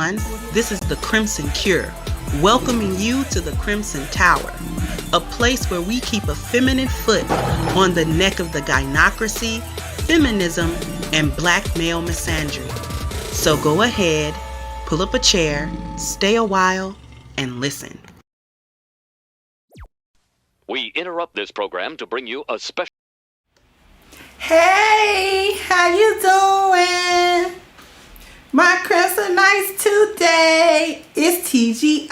everyone. This is the Crimson Cure, welcoming you to the Crimson Tower, a place where we keep a feminine foot on the neck of the gynocracy, feminism, and black male misandry. So go ahead, pull up a chair, stay a while, and listen. We interrupt this program to bring you a special... Hey, how you doing? My Crimson Nights today is TGIF.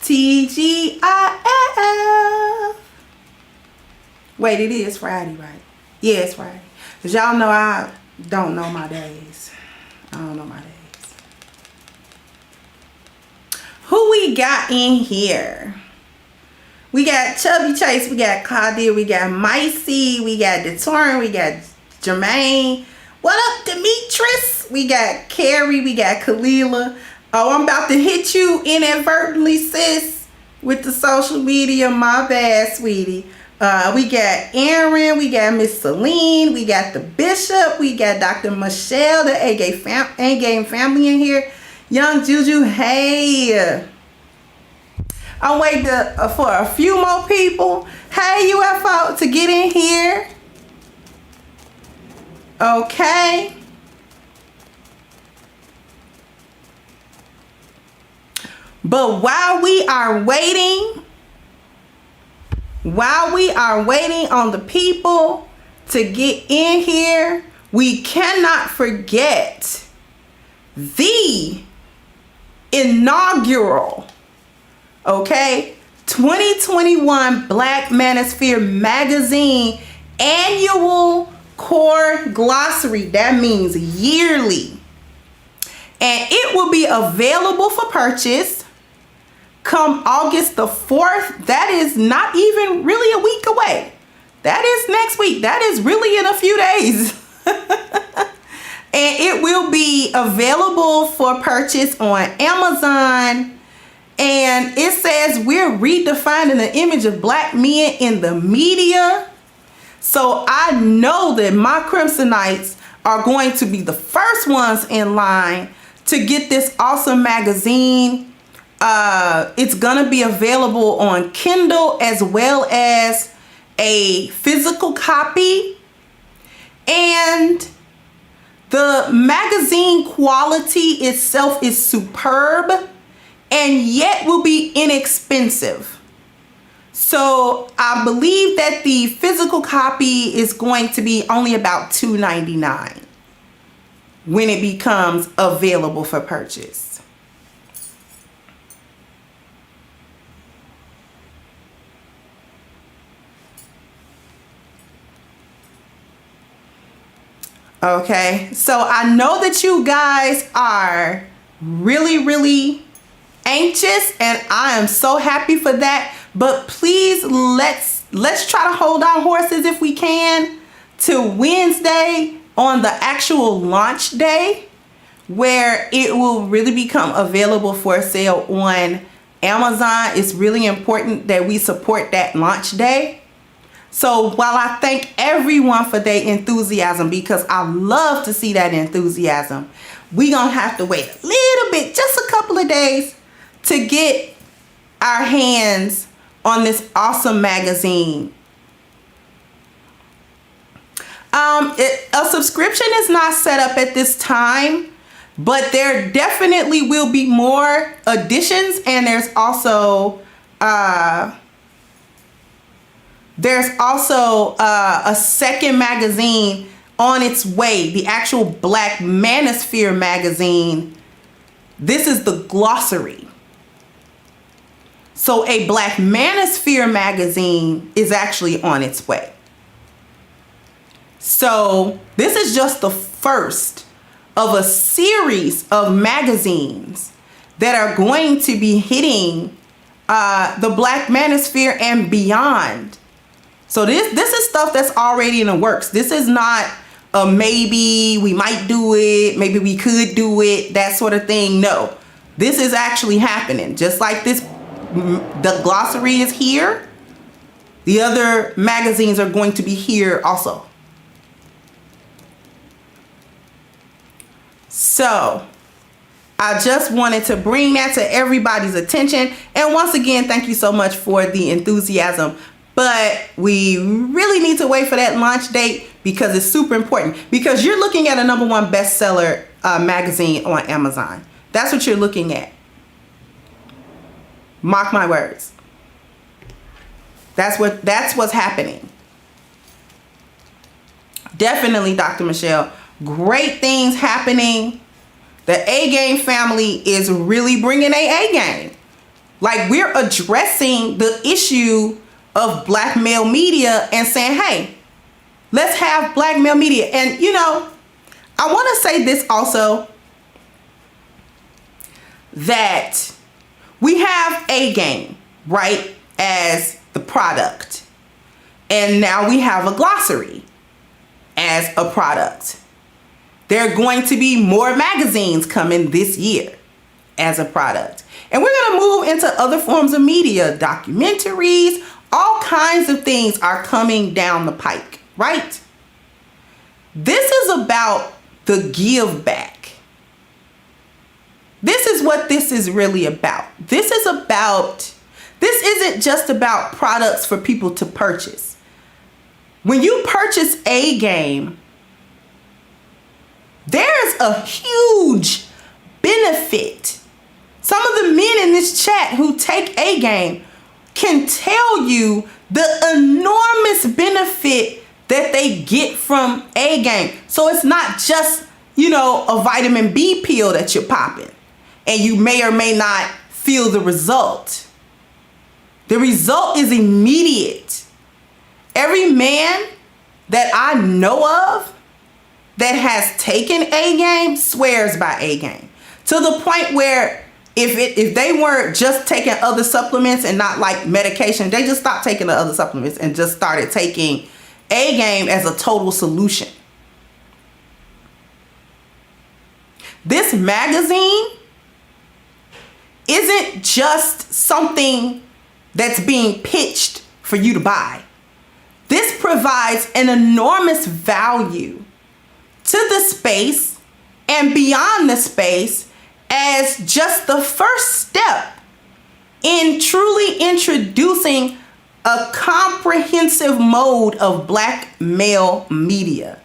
TGIF. Wait, it is Friday, right? Yeah, it's Friday. Because y'all know I don't know my days. I don't know my days. Who we got in here? We got Chubby Chase, we got Claudia, we got Micey, we got Detorin, we got Jermaine. What up, Demetrius? We got Carrie, we got Kalila. Oh, I'm about to hit you inadvertently, sis, with the social media. My bad, sweetie. We got Aaron, we got Miss Celine, we got the Bishop, we got Dr. Michelle, the A-Game family in here. Young Juju, hey. I'm waiting for a few more people. Hey, UFO, to get in here. Okay. But while we are waiting on the people to get in here, we cannot forget the inaugural 2021 Black Manosphere magazine annual core glossary. That means yearly. And it will be available for purchase come August the 4th. That is not even really a week away. That is next week. That is really in a few days. And it will be available for purchase on Amazon. And it says we're redefining the image of black men in the media. So I know that my Crimsonites are going to be the first ones in line to get this awesome magazine. It's going to be available on Kindle as well as a physical copy. And the magazine quality itself is superb, and yet will be inexpensive. So I believe that the physical copy is going to be only about $2.99 when it becomes available for purchase. Okay, so I know that you guys are really anxious, and I am so happy for that. But please, let's try to hold our horses if we can to Wednesday on the actual launch day, where it will really become available for sale on Amazon. It's really important that we support that launch day. So while I thank everyone for their enthusiasm, because I love to see that enthusiasm, we're gonna have to wait a little bit, just a couple of days, to get our hands on this awesome magazine. A subscription is not set up at this time, but there definitely will be more editions, and there's also a second magazine on its way, the actual Black Manosphere magazine. This is the glossary. So a Black Manosphere magazine is actually on its way. So this is just the first of a series of magazines that are going to be hitting the Black Manosphere and beyond. So this is stuff that's already in the works. This is not a maybe, we might do it, maybe we could do it, that sort of thing. No, this is actually happening. Just like this, the glossary is here, the other magazines are going to be here also. So I just wanted to bring that to everybody's attention. And once again, thank you so much for the enthusiasm. But we really need to wait for that launch date because it's super important. Because you're looking at a #1 bestseller magazine on Amazon. That's what you're looking at. Mark my words. That's what's happening. Definitely, Dr. Michelle. Great things happening. The A-Game family is really bringing A game. Like, we're addressing the issue of black male media and saying, hey, let's have black male media. And, you know, I want to say this also, that we have A-Game, right, as the product. And now we have a glossary as a product. There are going to be more magazines coming this year as a product. And we're going to move into other forms of media, documentaries, all kinds of things are coming down the pike, right? This is about the give back. This is what this is really about. This isn't just about products for people to purchase. When you purchase A-Game, there's a huge benefit. Some of the men in this chat who take A-Game can tell you the enormous benefit that they get from A-Game. So it's not just, you know, a vitamin B pill that you're popping and you may or may not feel the result. The result is immediate. Every man that I know of that has taken A-Game swears by A-Game, to the point where if they weren't just taking other supplements and not like medication, they just stopped taking the other supplements and just started taking A-Game as a total solution. This magazine isn't just something that's being pitched for you to buy. This provides an enormous value to the space and beyond the space as just the first step in truly introducing a comprehensive mode of black male media.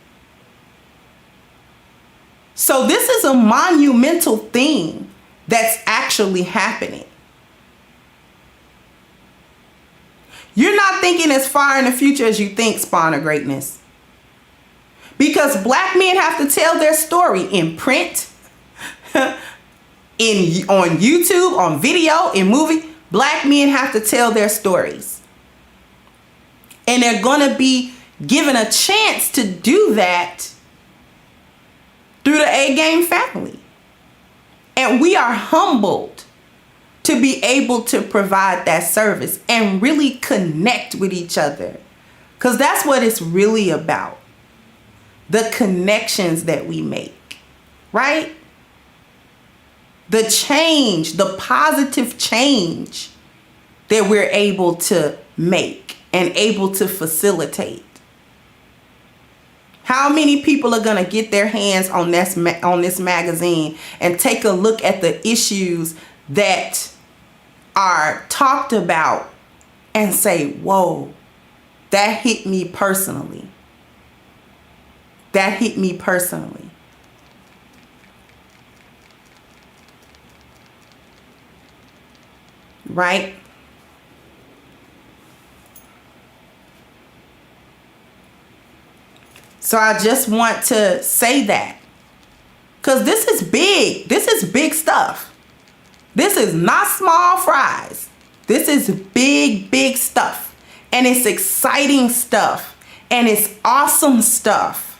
So this is a monumental thing that's actually happening. You're not thinking as far in the future as you think, Spawn of Greatness. Because black men have to tell their story in print, on YouTube, on video, in movie. Black men have to tell their stories. And they're going to be given a chance to do that through the A-Game family. And we are humbled to be able to provide that service and really connect with each other. Because that's what it's really about. The connections that we make, right? The change, the positive change that we're able to make and able to facilitate. How many people are going to get their hands on this magazine and take a look at the issues that are talked about and say, whoa, that hit me personally. That hit me personally. Right? So I just want to say that. Because this is big. This is big stuff. This is not small fries. This is big, big stuff. And it's exciting stuff. And it's awesome stuff.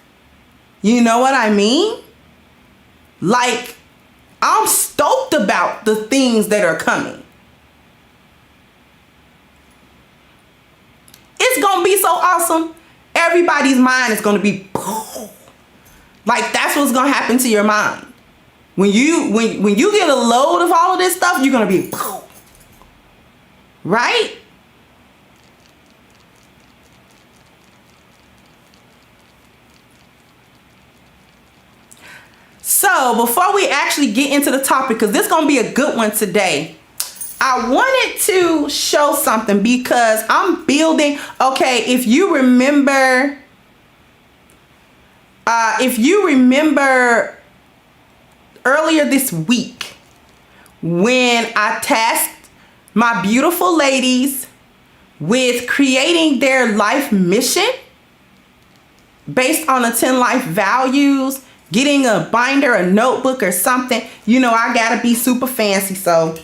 You know what I mean? Like, I'm stoked about the things that are coming. It's going to be so awesome. Everybody's mind is going to be like, that's what's going to happen to your mind. When you get a load of all of this stuff, you're going to be right? So before we actually get into the topic, because this is going to be a good one today, I wanted to show something because I'm building. Okay, if you remember earlier this week when I tasked my beautiful ladies with creating their life mission based on the 10 life values, getting a binder, a notebook or something. You know, I gotta be super fancy, so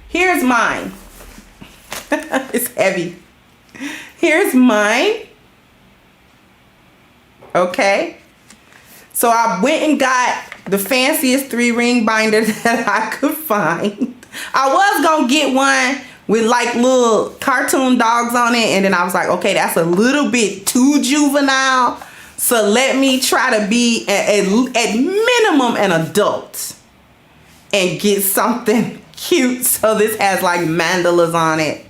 here's mine. It's heavy. Here's mine. Okay. So I went and got the fanciest 3-ring binder that I could find. I was going to get one with like little cartoon dogs on it. And then I was like, okay, that's a little bit too juvenile. So let me try to be at minimum an adult and get something cute. So this has like mandalas on it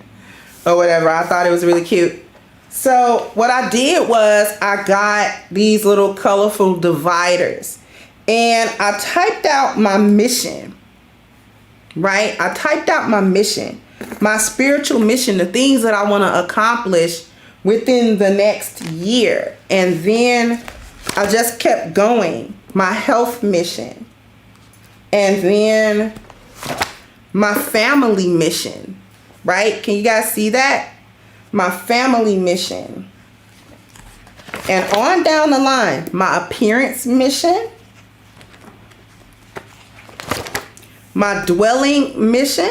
or whatever. I thought it was really cute. So what I did was I got these little colorful dividers and I typed out my mission, right? I typed out my mission, my spiritual mission, the things that I want to accomplish within the next year. And then I just kept going. My health mission. And then my family mission, right? Can you guys see that? My family mission. And on down the line, my appearance mission, my dwelling mission,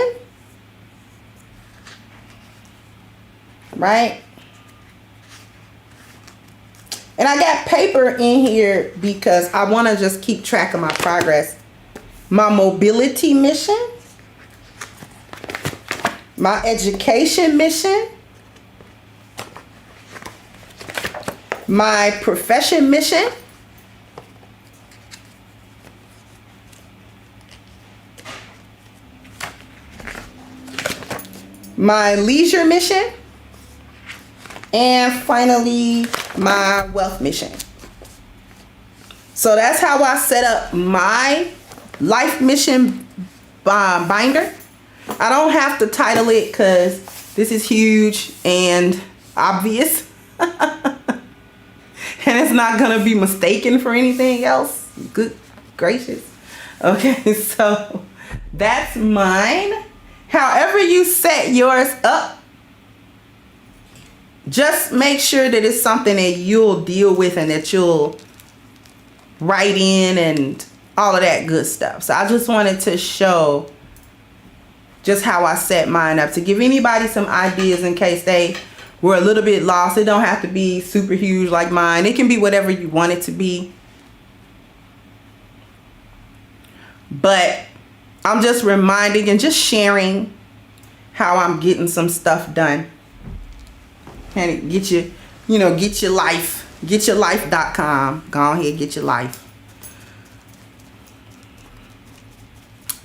right? And I got paper in here because I want to just keep track of my progress. My mobility mission, my education mission, my profession mission, my leisure mission, and finally my wealth mission. So that's how I set up my life mission binder. I don't have to title it because this is huge and obvious. And it's not going to be mistaken for anything else. Good gracious. Okay, so that's mine. However you set yours up, just make sure that it's something that you'll deal with and that you'll write in and all of that good stuff. So I just wanted to show just how I set mine up to give anybody some ideas in case they were a little bit lost. It don't have to be super huge like mine. It can be whatever you want it to be. But I'm just reminding and just sharing how I'm getting some stuff done. And get your, get your life. Getyourlife.com. Go ahead, get your life.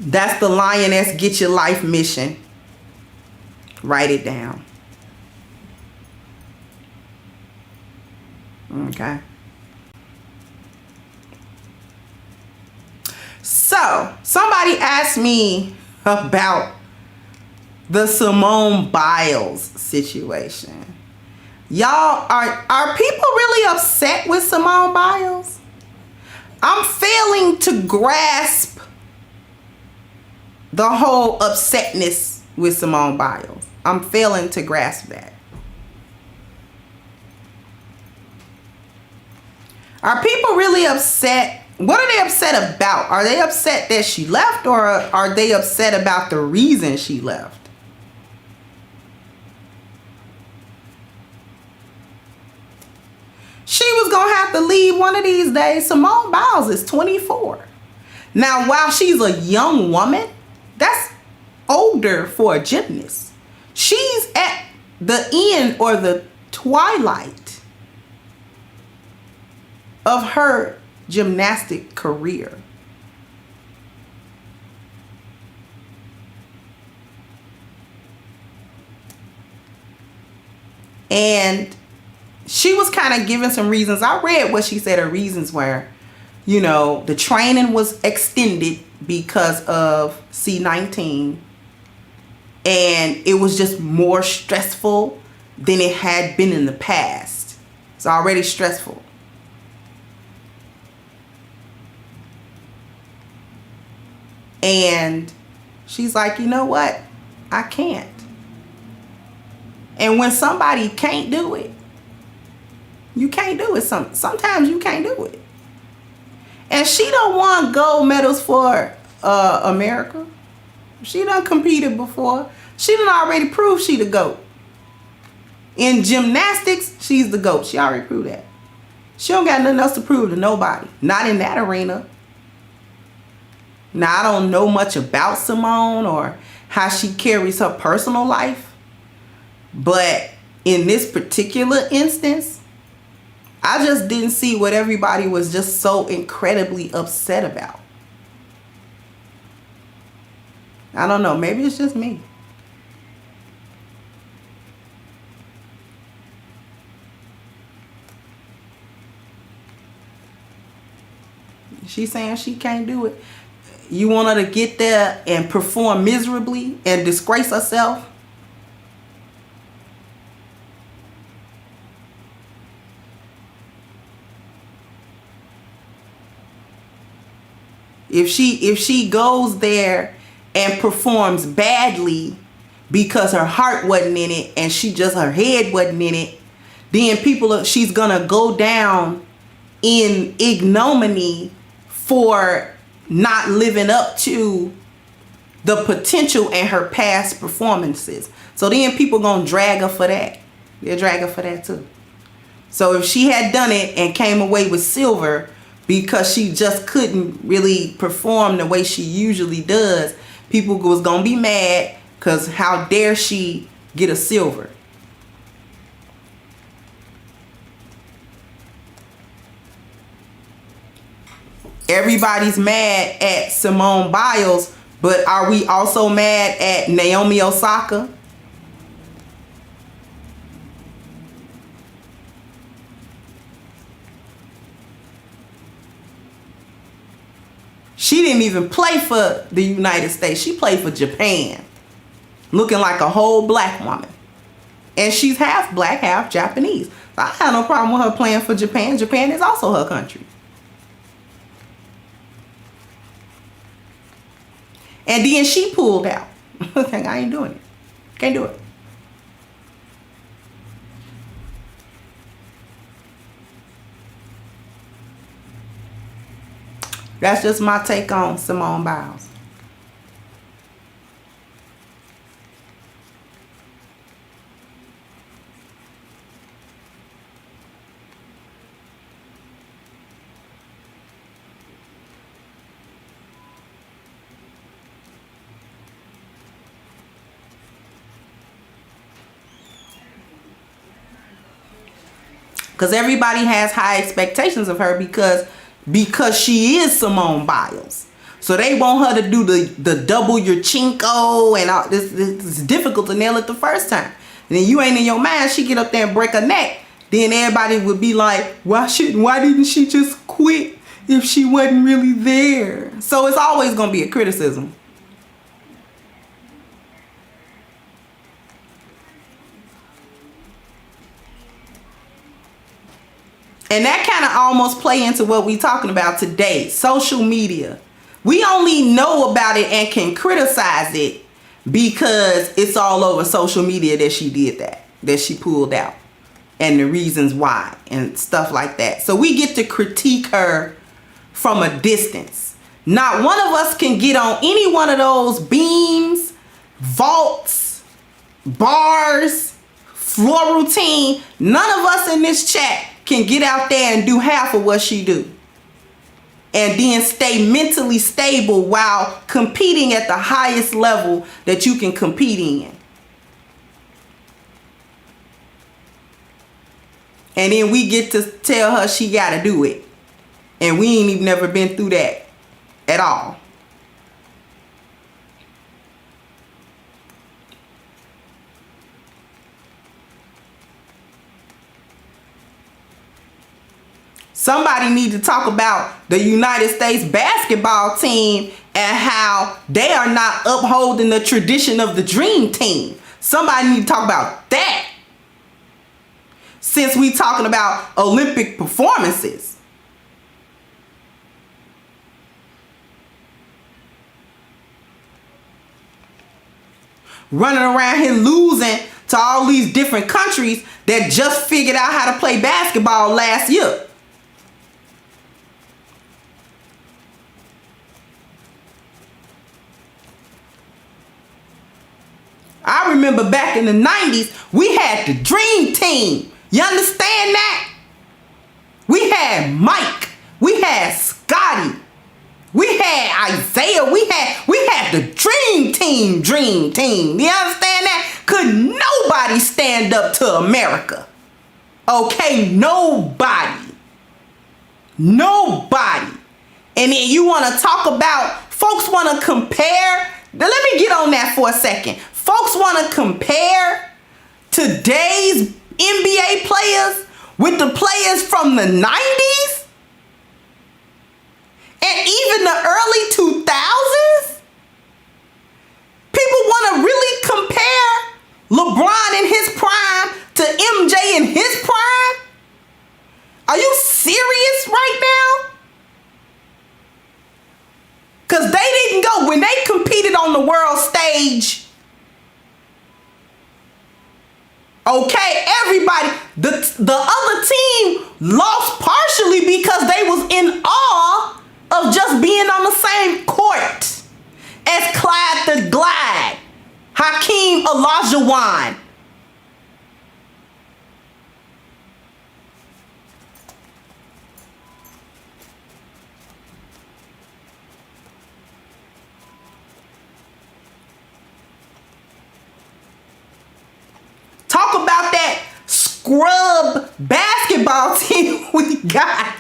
That's the Lioness Get Your Life mission. Write it down. Okay. So, somebody asked me about the Simone Biles situation. Y'all, are people really upset with Simone Biles? I'm failing to grasp the whole upsetness with Simone Biles. I'm failing to grasp that. Are people really upset? What are they upset about? Are they upset that she left, or are they upset about the reason she left? She was going to have to leave one of these days. Simone Biles is 24. Now, while she's a young woman, that's older for a gymnast. She's at the end or the twilight of her gymnastic career. And she was kind of giving some reasons. I read what she said her reasons were. You know, the training was extended because of C-19, and it was just more stressful than it had been in the past. It's already stressful. And she's like, you know what? I can't. And when somebody can't do it, you can't do it. Sometimes you can't do it. And she don't want gold medals for America. She done competed before. She done already proved she the GOAT. In gymnastics, she's the GOAT. She already proved that. She don't got nothing else to prove to nobody. Not in that arena. Now, I don't know much about Simone or how she carries her personal life. But in this particular instance, I just didn't see what everybody was just so incredibly upset about. I don't know. Maybe it's just me. She's saying she can't do it. You want her to get there and perform miserably and disgrace herself? If she goes there and performs badly because her heart wasn't in it and her head wasn't in it, then she's gonna go down in ignominy for not living up to the potential in her past performances. So then people gonna drag her for that. They'll drag her for that too. So if she had done it and came away with silver because she just couldn't really perform the way she usually does, people was gonna be mad because how dare she get a silver. Everybody's mad at Simone Biles, but are we also mad at Naomi Osaka? She didn't even play for the United States. She played for Japan, looking like a whole black woman. And she's half black, half Japanese. So I have no problem with her playing for Japan. Japan is also her country. And then she pulled out. I ain't doing it. Can't do it. That's just my take on Simone Biles. Because everybody has high expectations of her because she is Simone Biles. So they want her to do the double Yurchenko and all this. It's difficult to nail it the first time. And then you ain't in your mind, she get up there and break her neck. Then everybody would be like, why didn't she just quit if she wasn't really there? So it's always going to be a criticism. And that kind of almost play into what we talking about today. Social media. We only know about it and can criticize it because it's all over social media that she did that she pulled out. And the reasons why and stuff like that. So we get to critique her from a distance. Not one of us can get on any one of those beams, vaults, bars, floor routine. None of us in this chat can get out there and do half of what she do. And then stay mentally stable while competing at the highest level that you can compete in. And then we get to tell her she gotta do it. And we ain't even never been through that at all. Somebody need to talk about the United States basketball team and how they are not upholding the tradition of the dream team. Somebody need to talk about that. Since we talking about Olympic performances. Running around here losing to all these different countries that just figured out how to play basketball last year. I remember back in the 90s, we had the dream team. You understand that? We had Mike. We had Scotty. We had Isaiah. We had the dream team. You understand that? Could nobody stand up to America? Okay, nobody. Nobody. And then you want to talk about, folks want to compare. Now, let me get on that for a second. Folks want to compare today's NBA players with the players from the 90s and even the early 2000s. People want to really compare LeBron in his prime to MJ in his prime. Are you serious right now? Because they didn't go, when they competed on the world stage, okay, everybody, the other team lost partially because they was in awe of just being on the same court as Clyde the Glide, Hakeem Olajuwon. Talk about that scrub basketball team we got.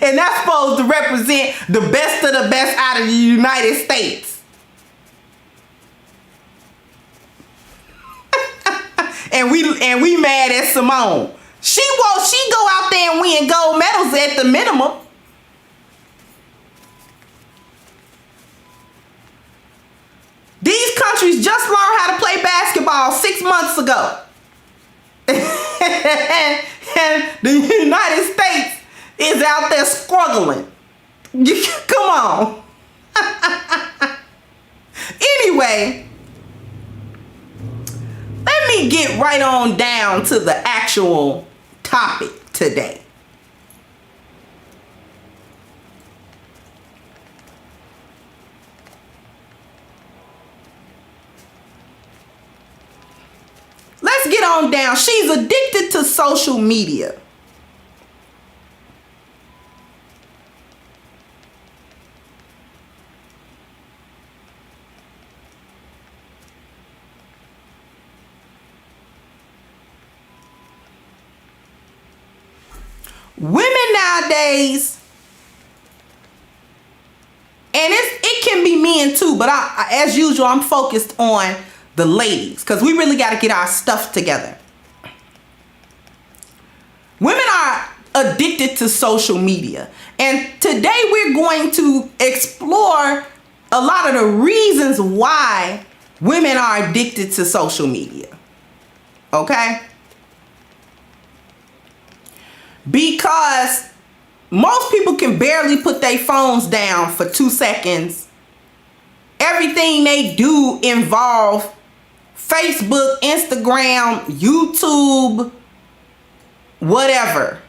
And that's supposed to represent the best of the best out of the United States. and we mad at Simone. She go out there and win gold medals at the minimum. These countries just learned how to play basketball 6 months ago. And the United States is out there struggling. Come on. Anyway, let me get right on down to the actual topic today. Let's get on down. She's addicted to social media. Women nowadays, and it can be men too, but as usual, I'm focused on the ladies because we really got to get our stuff together. Women are addicted to social media, and today we're going to explore a lot of the reasons why women are addicted to social media. Okay? Because most people can barely put their phones down for 2 seconds. Everything they do involve Facebook, Instagram, YouTube, whatever.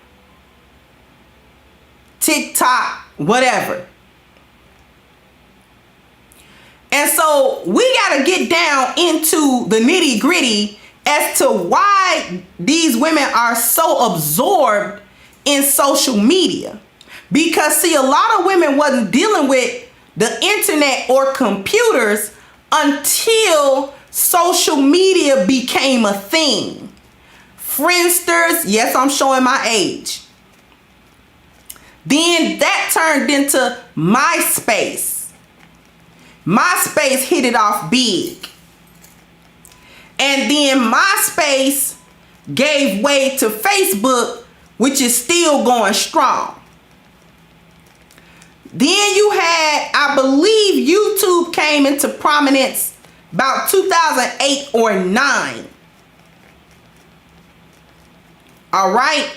TikTok, whatever. And so we got to get down into the nitty gritty as to why these women are so absorbed in social media. Because see, a lot of women wasn't dealing with the internet or computers until social media became a thing. Friendsters, yes, I'm showing my age. Then that turned into MySpace. MySpace hit it off big. And then MySpace gave way to Facebook, which is still going strong. Then you had, I believe YouTube came into prominence about 2008 or 9. All right.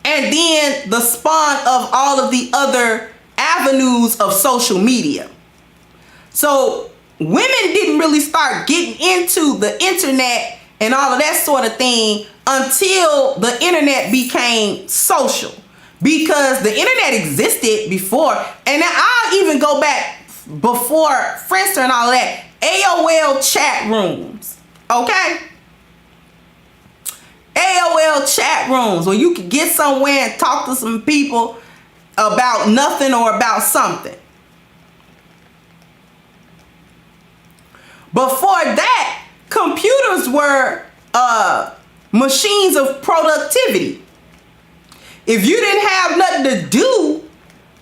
And then the spawn of all of the other avenues of social media. So women didn't really start getting into the internet and all of that sort of thing until the internet became social. Because the internet existed before, and I'll even go back before Friendster and all of that. AOL chat rooms, okay? AOL chat rooms where you could get somewhere and talk to some people about nothing or about something. Before that, computers were machines of productivity. If you didn't have nothing to do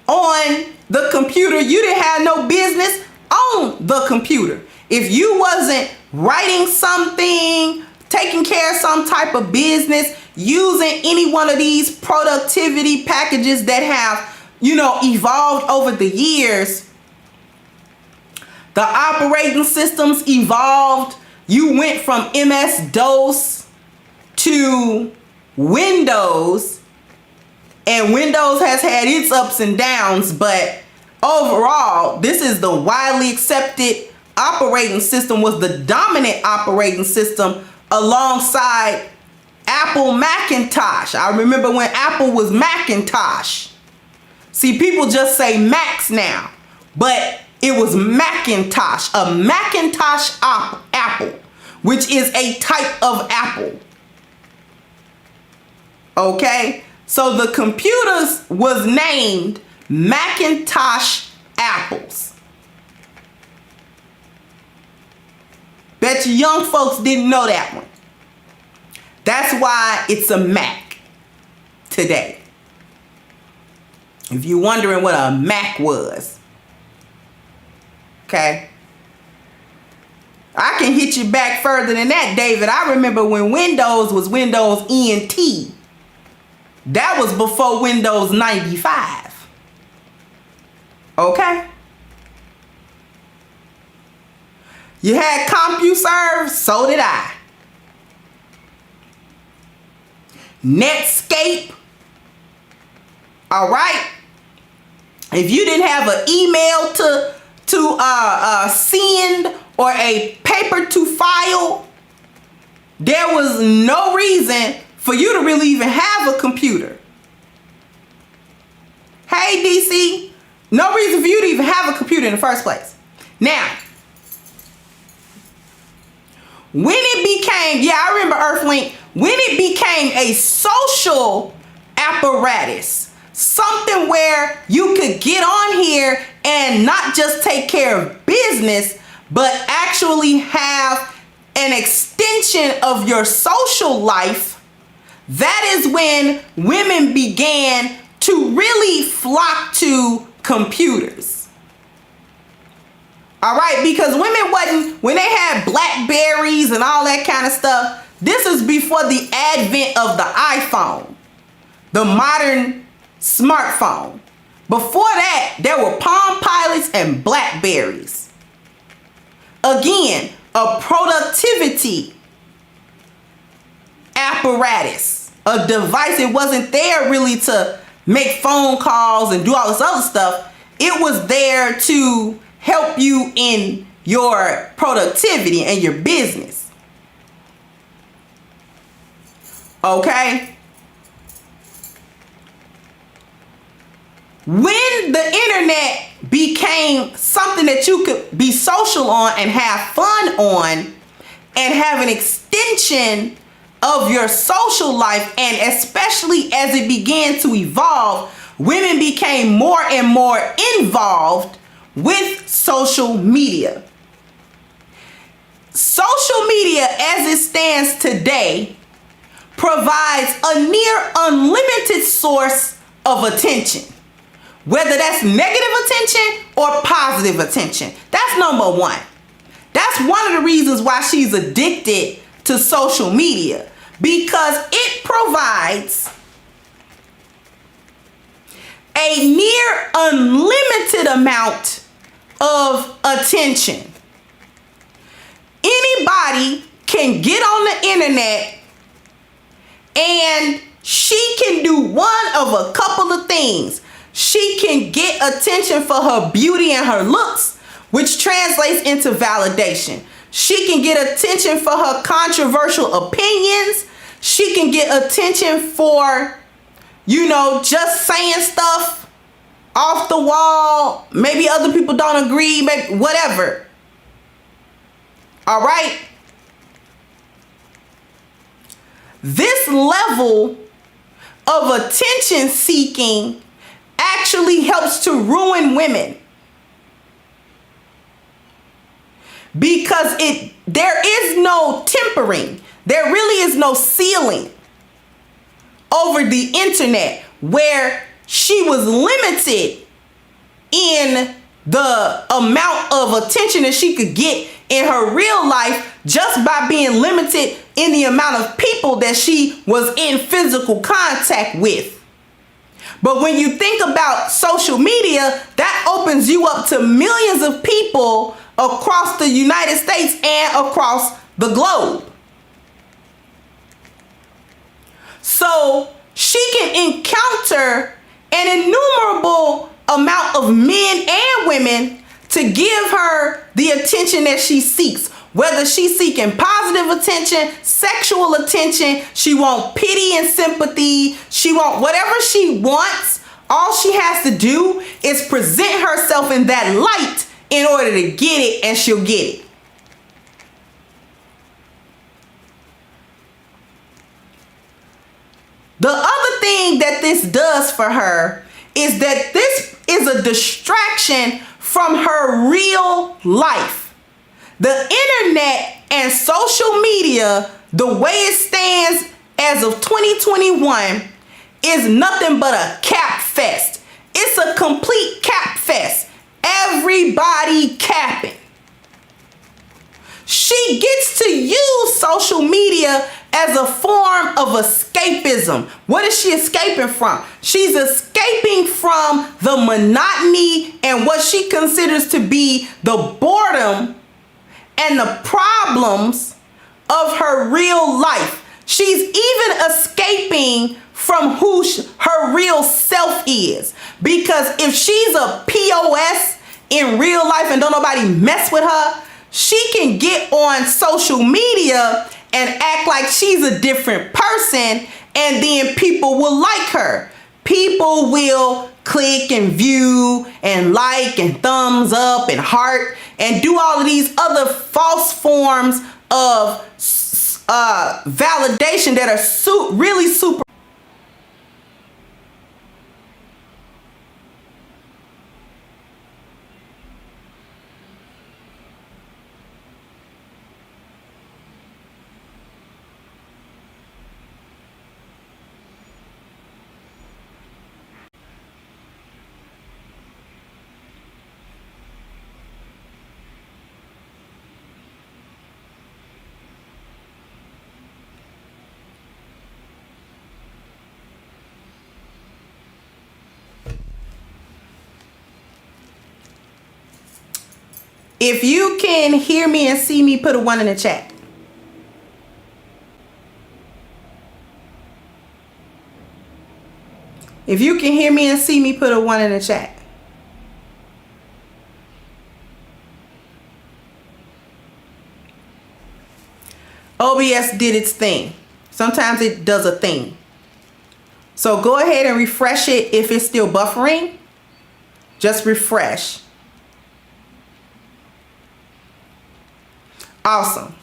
on the computer, you didn't have no business on the computer. If you wasn't writing something, taking care of some type of business, using any one of these productivity packages that have, evolved over the years, the operating systems evolved. You went from MS-DOS to Windows, and Windows has had its ups and downs, but overall, this is the widely accepted operating system, was the dominant operating system alongside Apple Macintosh. I remember when Apple was Macintosh. See, people just say Macs now, but it was Macintosh, a Macintosh Apple, which is a type of apple. Okay, so the computers was named Macintosh apples. Bet you young folks didn't know that one. That's why it's a Mac today. If you're wondering what a Mac was. Okay. I can hit you back further than that, David. I remember when Windows was Windows NT. That was before Windows 95. Okay. You had CompuServe, so did I. Netscape. All right. If you didn't have an email to send or a paper to file, there was no reason for you to really even have a computer. Hey, DC, no reason for you to even have a computer in the first place. Now, when it became, I remember Earthlink, when it became a social apparatus, something where you could get on here and not just take care of business, but actually have an extension of your social life, that is when women began to really flock to computers. All right, because women wasn't, when they had Blackberries and all that kind of stuff, this is before the advent of the iPhone, the modern smartphone. Before that, there were Palm Pilots and Blackberries. Again, a productivity apparatus, a device. It wasn't there really to make phone calls and do all this other stuff. It was there to help you in your productivity and your business. Okay? When the internet became something that you could be social on and have fun on and have an extension of your social life, and especially as it began to evolve, women became more and more involved with social media. Social media, as it stands today, provides a near unlimited source of attention. Whether that's negative attention or positive attention. That's number one. That's one of the reasons why she's addicted to social media. Because it provides a near unlimited amount of attention. Anybody can get on the internet and she can do one of a couple of things. She can get attention for her beauty and her looks, which translates into validation. She can get attention for her controversial opinions. She can get attention for, just saying stuff off the wall. Maybe other people don't agree, maybe whatever. All right? This level of attention seeking actually helps to ruin women, because there is no tempering. There really is no ceiling over the internet, where she was limited in the amount of attention that she could get in her real life just by being limited in the amount of people that she was in physical contact with. But when you think about social media, that opens you up to millions of people across the United States and across the globe. So she can encounter an innumerable amount of men and women to give her the attention that she seeks. Whether she's seeking positive attention, sexual attention, she wants pity and sympathy, she wants whatever she wants. All she has to do is present herself in that light in order to get it, and she'll get it. The other thing that this does for her is that this is a distraction from her real life. The internet and social media, the way it stands as of 2021, is nothing but a cap fest. It's a complete cap fest. Everybody capping. She gets to use social media as a form of escapism. What is she escaping from? She's escaping from the monotony and what she considers to be the boredom and the problems of her real life. She's even escaping from who her real self is. Because if she's a POS in real life and don't nobody mess with her, she can get on social media and act like she's a different person, and then people will like her. People will click and view and like and thumbs up and heart and do all of these other false forms of validation that are really super. If you can hear me and see me, put a 1 in the chat. If you can hear me and see me, put a 1 in the chat. OBS did its thing. Sometimes it does a thing. So go ahead and refresh it if it's still buffering. Just refresh. Awesome.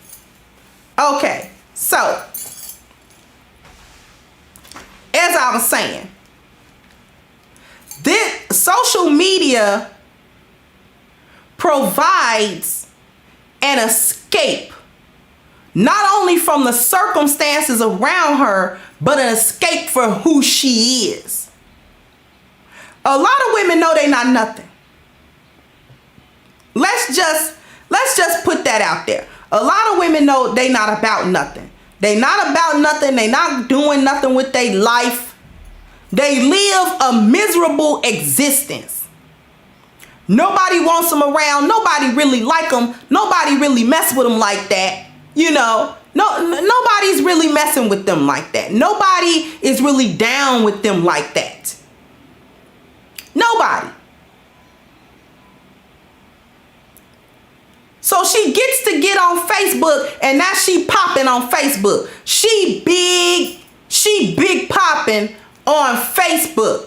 Okay, so as I was saying, this social media provides an escape, not only from the circumstances around her, but an escape for who she is. A lot of women know they're not nothing. Let's just put that out there. A lot of women know they not about nothing. They not about nothing. They not doing nothing with their life. They live a miserable existence. Nobody wants them around. Nobody really like them. Nobody really mess with them like that. You know, nobody's really messing with them like that. Nobody is really down with them like that. Nobody. So she gets to get on Facebook, and now she popping on Facebook. She big popping on Facebook.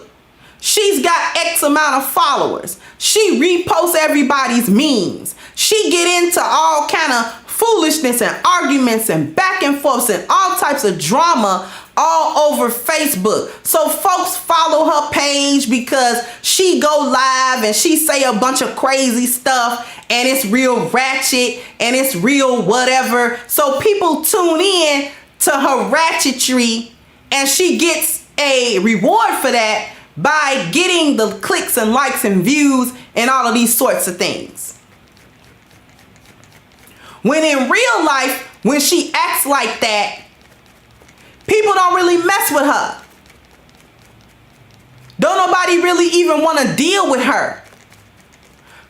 She's got X amount of followers. She reposts everybody's memes. She get into all kind of foolishness and arguments and back and forths and all types of drama all over Facebook. So folks follow her page because she go live and she say a bunch of crazy stuff, and it's real ratchet and it's real whatever. So people tune in to her ratchetry, and she gets a reward for that by getting the clicks and likes and views and all of these sorts of things. When in real life, when she acts like that, people don't really mess with her. Don't nobody really even want to deal with her.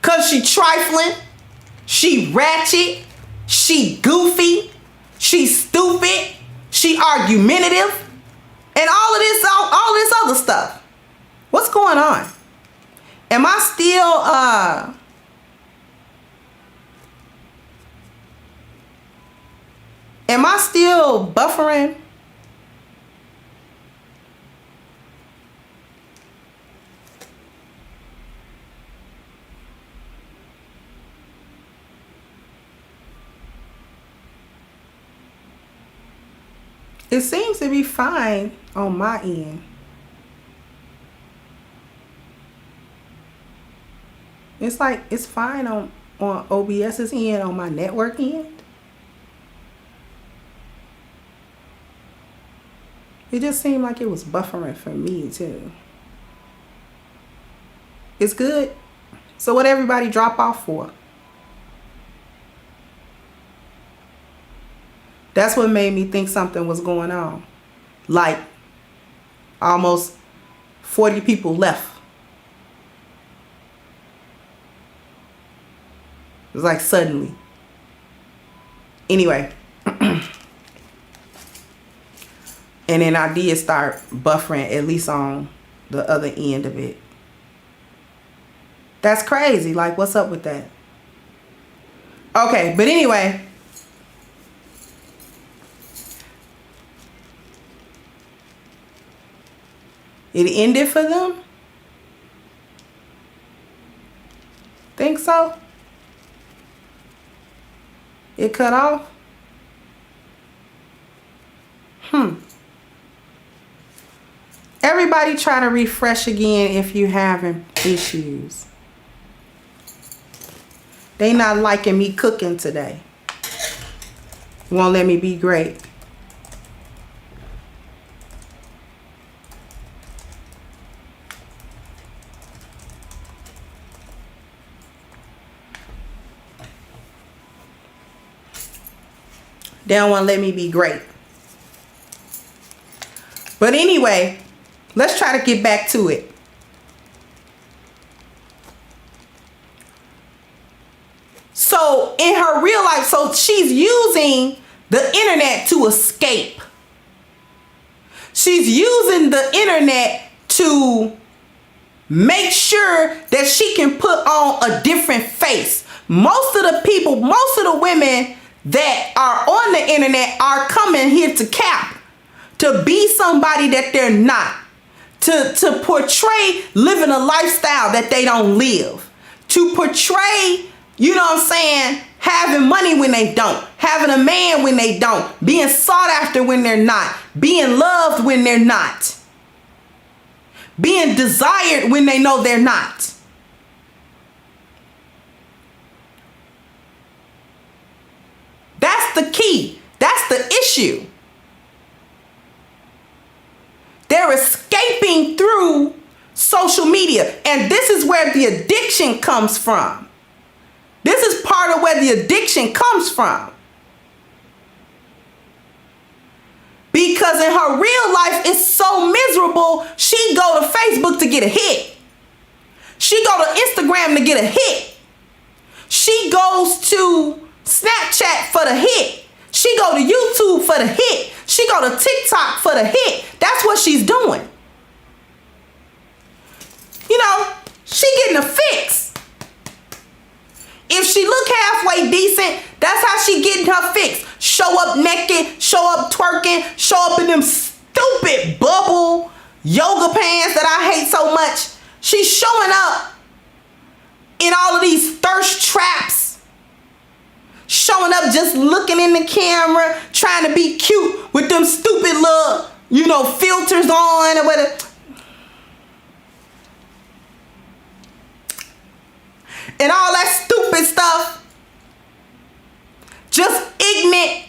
Because she trifling, she ratchet, she goofy, she stupid, she argumentative, and all this other stuff. What's going on? Am I still buffering? It seems to be fine on my end. It's like it's fine on OBS's end, on my network end. It just seemed like it was buffering for me too. It's good. So what everybody drop off for? That's what made me think something was going on. Like almost 40 people left. It was like suddenly. Anyway. And then I did start buffering, at least on the other end of it. That's crazy. Like, what's up with that? Okay, but anyway. It ended for them? Think so? It cut off? Everybody try to refresh again if you're having issues. They not liking me cooking today. Won't let me be great. They don't want to let me be great. But anyway, let's try to get back to it. So in her real life, so she's using the internet to escape. She's using the internet to make sure that she can put on a different face. Most of the people, most of the women that are on the internet are coming here to cap, to be somebody that they're not, to portray living a lifestyle that they don't live, to portray, you know what I'm saying, having money when they don't, having a man when they don't, being sought after when they're not, being loved when they're not, being desired when they know they're not. That's the key. That's the issue. They're escaping through social media. And this is where the addiction comes from. This is part of where the addiction comes from. Because in her real life, it's so miserable, she go to Facebook to get a hit. She go to Instagram to get a hit. She goes to Snapchat for the hit. She go to YouTube for the hit. She go to TikTok for the hit. That's what she's doing. You know, she getting a fix. If she look halfway decent, that's how she getting her fix. Show up naked, show up twerking, show up in them stupid bubble yoga pants that I hate so much. She's showing up in all of these thirst traps. Showing up just looking in the camera, trying to be cute with them stupid little, you know, filters on or whatever. And all that stupid stuff. Just ignorant.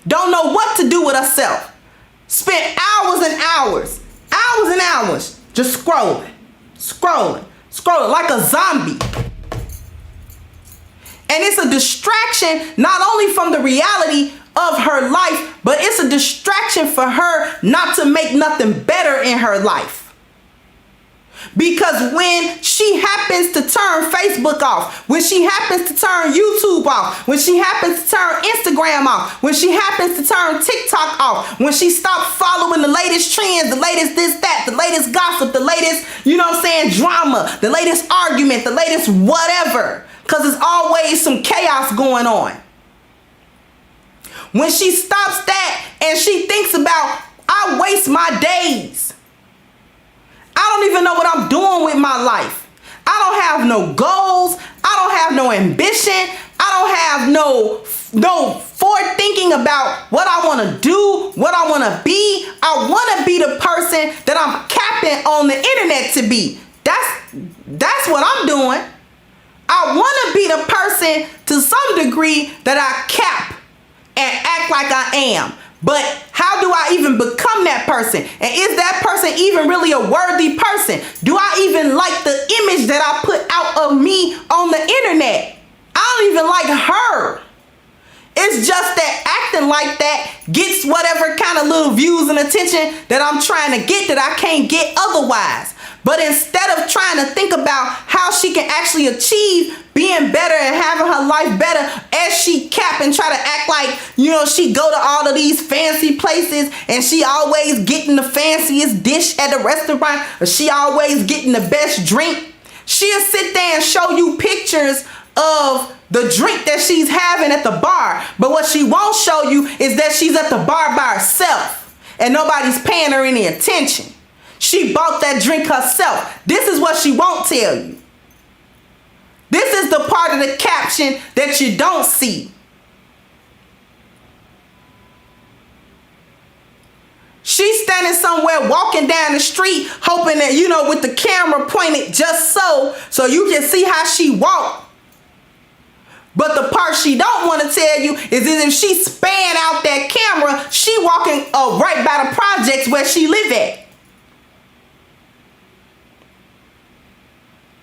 Don't know what to do with herself. Spent hours and hours just scrolling like a zombie. And it's a distraction not only from the reality of her life, but it's a distraction for her not to make nothing better in her life. Because when she happens to turn Facebook off, when she happens to turn YouTube off, when she happens to turn Instagram off, when she happens to turn TikTok off, when she stops following the latest trends, the latest this, that, the latest gossip, the latest, you know what I'm saying, drama, the latest argument, the latest whatever, because there's always some chaos going on. When she stops that and she thinks about, I waste my days. I don't even know what I'm doing with my life. I don't have no goals. I don't have no ambition. I don't have no forethinking about what I want to do, what I want to be. I want to be the person that I'm capping on the internet to be. That's what I'm doing. I want to be the person to some degree that I cap and act like I am. But how do I even become that person? And is that person even really a worthy person? Do I even like the image that I put out of me on the internet? I don't even like her. It's just that acting like that gets whatever kind of little views and attention that I'm trying to get that I can't get otherwise. But instead of trying to think about how she can actually achieve being better and having her life better, as she cap and try to act like, you know, she go to all of these fancy places and she always getting the fanciest dish at the restaurant, or she always getting the best drink. She'll sit there and show you pictures of the drink that she's having at the bar. But what she won't show you is that she's at the bar by herself and nobody's paying her any attention. She bought that drink herself. This is what she won't tell you. This is the part of the caption that you don't see. She's standing somewhere walking down the street hoping that, you know, with the camera pointed just so you can see how she walked. But the part she don't want to tell you is that if she span out that camera, she walking right by the projects where she live at.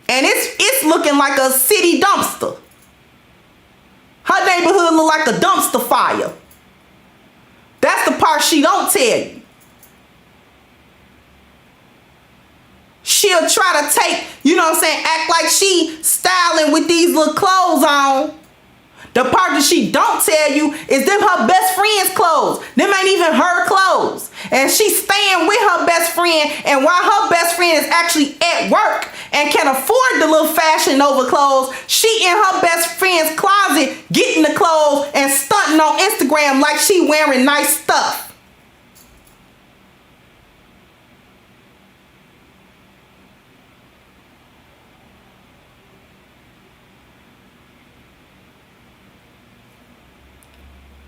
And it's looking like a city dumpster. Her neighborhood look like a dumpster fire. That's the part she don't tell you. She'll try to take, you know what I'm saying, act like she styling with these little clothes on. The part that she don't tell you is them her best friend's clothes. Them ain't even her clothes. And she's staying with her best friend, and while her best friend is actually at work and can afford the little Fashion Nova clothes, she in her best friend's closet getting the clothes and stunting on Instagram like she wearing nice stuff.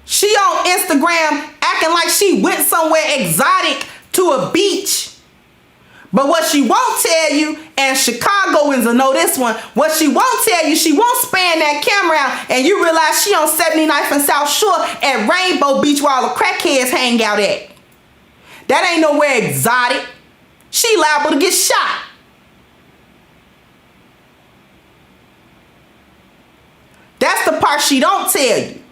She on Instagram acting like she went somewhere exotic to a beach. But what she won't tell you, and Chicagoans will know this one, what she won't tell you, she won't span that camera out and you realize she on 79th and South Shore at Rainbow Beach where all the crackheads hang out at. That ain't nowhere exotic. She liable to get shot. That's the part she don't tell you.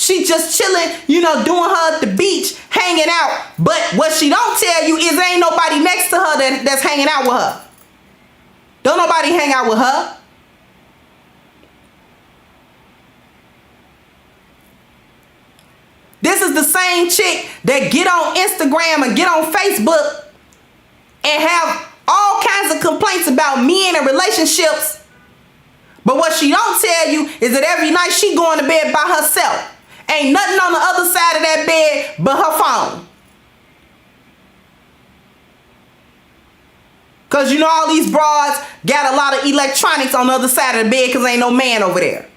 She just chilling, doing her at the beach, hanging out. But what she don't tell you is there ain't nobody next to her that's hanging out with her. Don't nobody hang out with her. This is the same chick that get on Instagram and get on Facebook and have all kinds of complaints about men and relationships. But what she don't tell you is that every night she going to bed by herself. Ain't nothing on the other side of that bed but her phone. Because all these broads got a lot of electronics on the other side of the bed because ain't no man over there.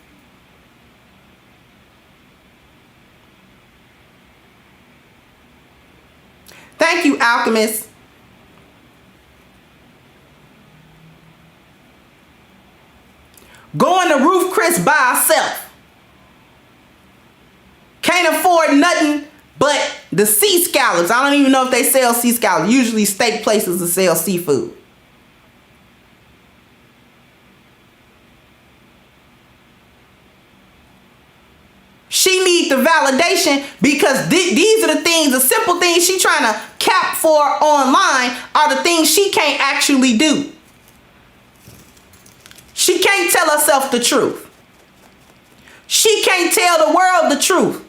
Thank you, Alchemist. Going to Ruth Chris by herself. Can't afford nothing but the sea scallops. I don't even know if they sell sea scallops. Usually steak places that sell seafood. She needs the validation because these are the things, the simple things she trying to cap for online are the things she can't actually do. She can't tell herself the truth. She can't tell the world the truth.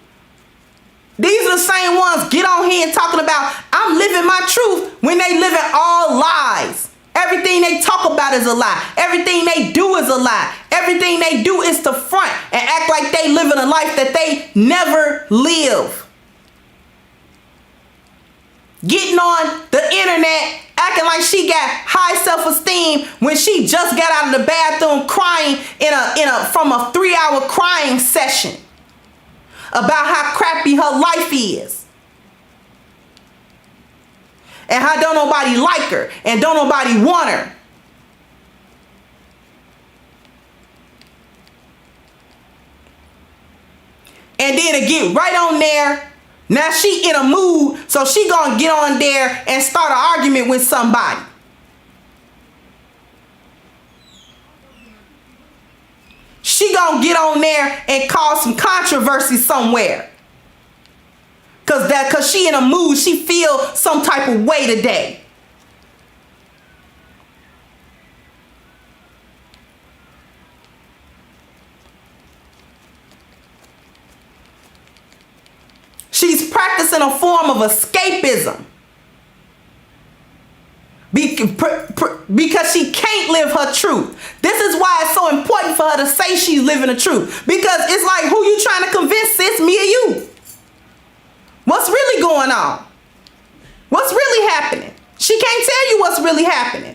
These are the same ones get on here and talking about I'm living my truth when they living all lies. Everything they talk about is a lie. Everything they do is a lie. Everything they do is to front and act like they living a life that they never live. Getting on the internet, acting like she got high self-esteem when she just got out of the bathroom crying from a 3-hour crying session about how crappy her life is. And how don't nobody like her and don't nobody want her. And then to get right on there, now she in a mood, so she gonna get on there and start an argument with somebody. She gonna get on there and cause some controversy somewhere. Cause she in a mood, she feel some type of way today. She's practicing a form of escapism. Because she can't live her truth. This is why it's so important for her to say she's living the truth. Because it's like, who you trying to convince, sis, me or you? What's really going on? What's really happening? She can't tell you what's really happening.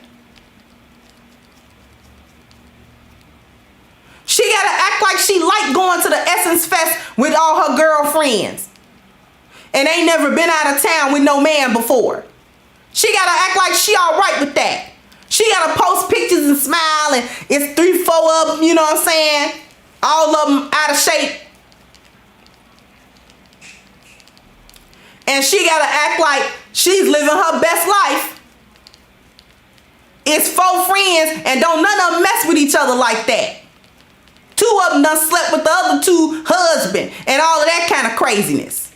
She got to act like she like going to the Essence Fest with all her girlfriends. And ain't never been out of town with no man before. She got to act like she all right with that. She got to post pictures and smile and it's 3-4 of them, you know what I'm saying? All of them out of shape. And she got to act like she's living her best life. It's 4 friends and don't none of them mess with each other like that. 2 of them done slept with the other 2 husbands and all of that kind of craziness.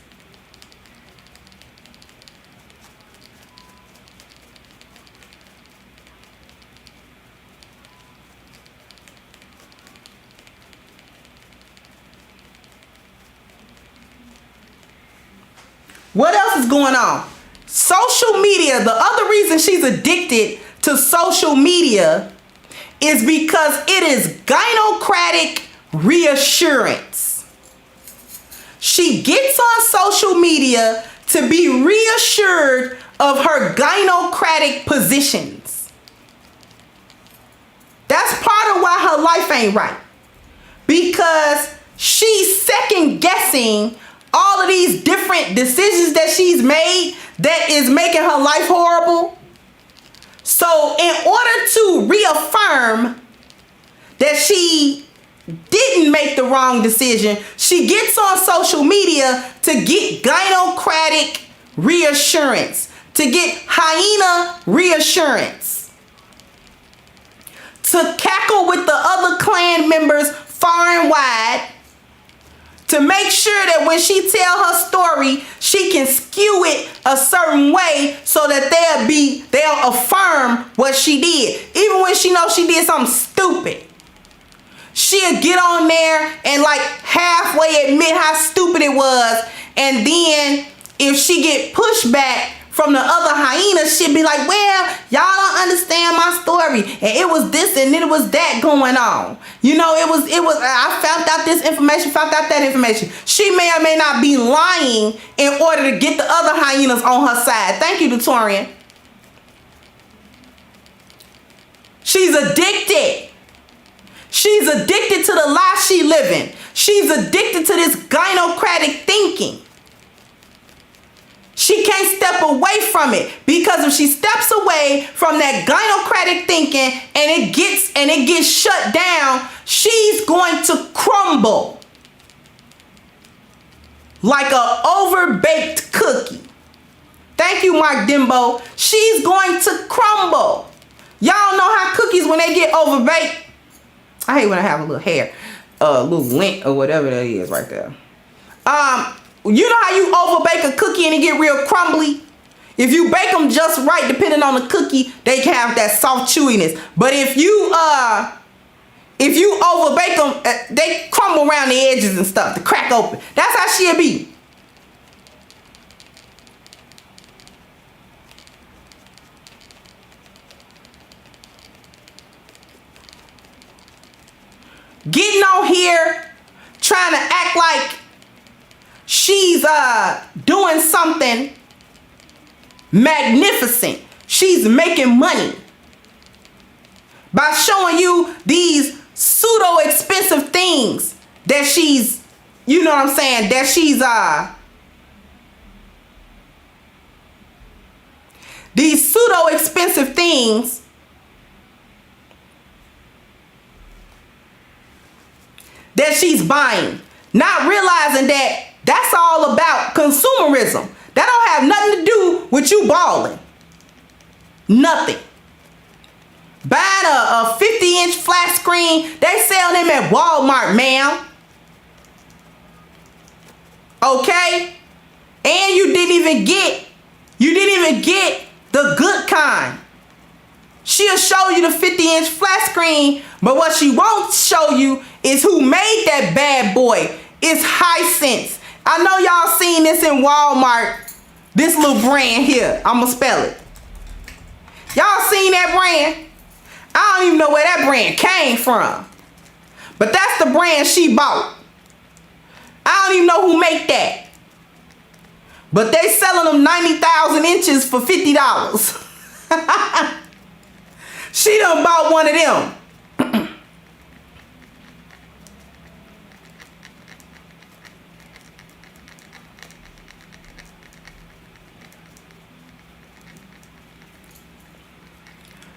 What else is going on? Social media. The other reason she's addicted to social media is because it is gynocratic reassurance. She gets on social media to be reassured of her gynocratic positions. That's part of why her life ain't right. Because she's second guessing all of these different decisions that she's made that is making her life horrible. So in order to reaffirm that she didn't make the wrong decision, she gets on social media to get gynocratic reassurance, to get hyena reassurance, to cackle with the other clan members far and wide, to make sure that when she tell her story, she can skew it a certain way so that they'll affirm what she did. Even when she knows she did something stupid, she'll get on there and like halfway admit how stupid it was. And then if she get pushback from the other hyenas, she'll be like, well, y'all don't understand my story. And it was this and it was that going on. You know, it was, I found out this information, found out that information. She may or may not be lying in order to get the other hyenas on her side. Thank you, Dutorian. She's addicted. She's addicted to the lie she living. She's addicted to this gynocratic thinking. She can't step away from it, because if she steps away from that gynocratic thinking and it gets shut down, she's going to crumble like an overbaked cookie. Thank you, Mark Dimbo. She's going to crumble. Y'all know how cookies, when they get overbaked, I hate when I have a little hair, a little lint or whatever that is right there. You know how you overbake a cookie and it get real crumbly? If you bake them just right, depending on the cookie, they can have that soft chewiness. But if you overbake them, they crumble around the edges and stuff, to crack open. That's how she'll be. Getting on here, trying to act like she's doing something magnificent. She's making money by showing you these pseudo expensive things that she's, you know what I'm saying, that she's these pseudo expensive things that she's buying, not realizing that that's all about consumerism. That don't have nothing to do with you balling. Nothing. Buying a 50-inch flat screen, they sell them at Walmart, ma'am. Okay? And you didn't even get the good kind. She'll show you the 50-inch flat screen, but what she won't show you is who made that bad boy. It's Hisense. I know y'all seen this in Walmart. This little brand here. I'ma spell it. Y'all seen that brand? I don't even know where that brand came from. But that's the brand she bought. I don't even know who make that. But they selling them 90,000 inches for $50. She done bought one of them.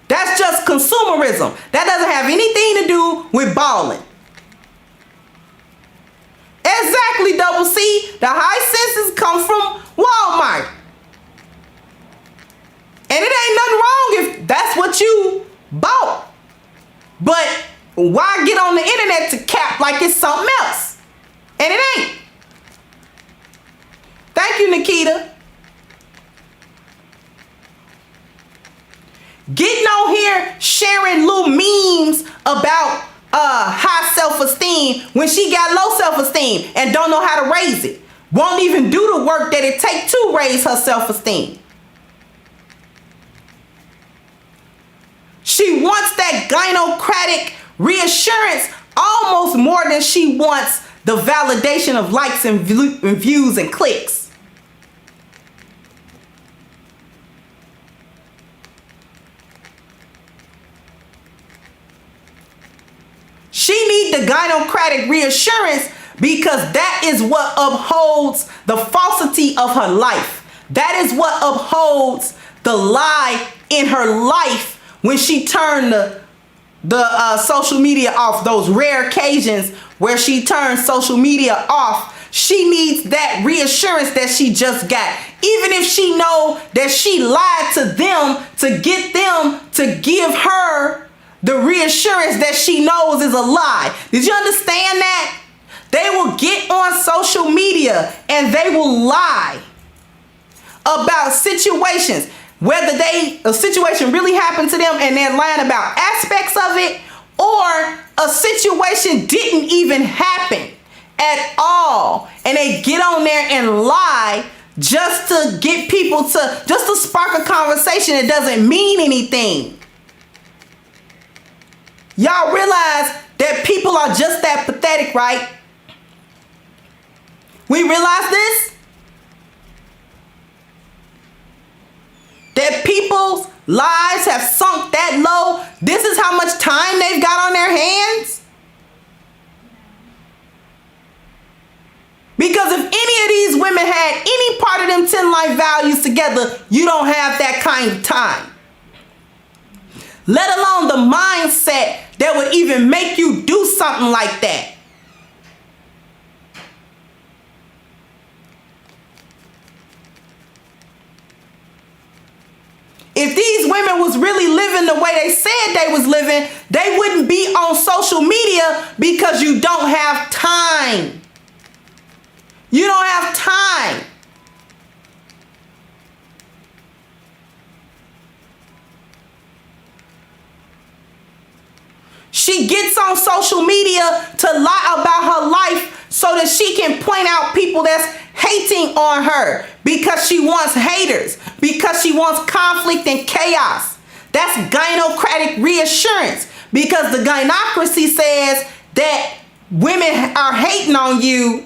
That's just consumerism. That doesn't have anything to do with balling. Exactly, Double C. The Hisenses come from Walmart. And it ain't nothing wrong if that's what you bought. But why get on the internet to cap like it's something else? And it ain't. Thank you, Nikita. Getting on here sharing little memes about high self-esteem when she got low self-esteem and don't know how to raise it. Won't even do the work that it takes to raise her self-esteem. She wants that gynocratic reassurance almost more than she wants the validation of likes and views and clicks. She needs the gynocratic reassurance because that is what upholds the falsity of her life. That is what upholds the lie in her life when she turned the social media off. Those rare occasions where she turns social media off, she needs that reassurance that she just got. Even if she know that she lied to them to get them to give her the reassurance that she knows is a lie. Did you understand that? They will get on social media and they will lie about situations, whether a situation really happened to them and they're lying about aspects of it, or a situation didn't even happen at all, and they get on there and lie just to get people to, just to spark a conversation that doesn't mean anything. Y'all realize that people are just that pathetic, right? We realize this? That people's lives have sunk that low. This is how much time they've got on their hands. Because if any of these women had any part of them 10 life values together, you don't have that kind of time. Let alone the mindset that would even make you do something like that. If these women was really living the way they said they was living, they wouldn't be on social media, because you don't have time. You don't have time. She gets on social media to lie about her life so that she can point out people that's hating on her, because she wants haters, because she wants conflict and chaos. That's gynocratic reassurance, because the gynocracy says that women are hating on you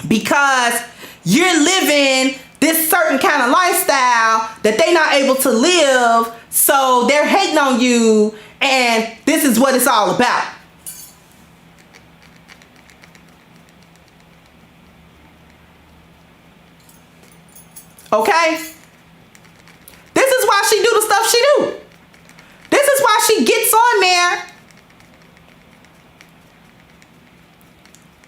because you're living this certain kind of lifestyle that they're not able to live, so they're hating on you, and this is what it's all about. Okay? This is why she do the stuff she do. This is why she gets on there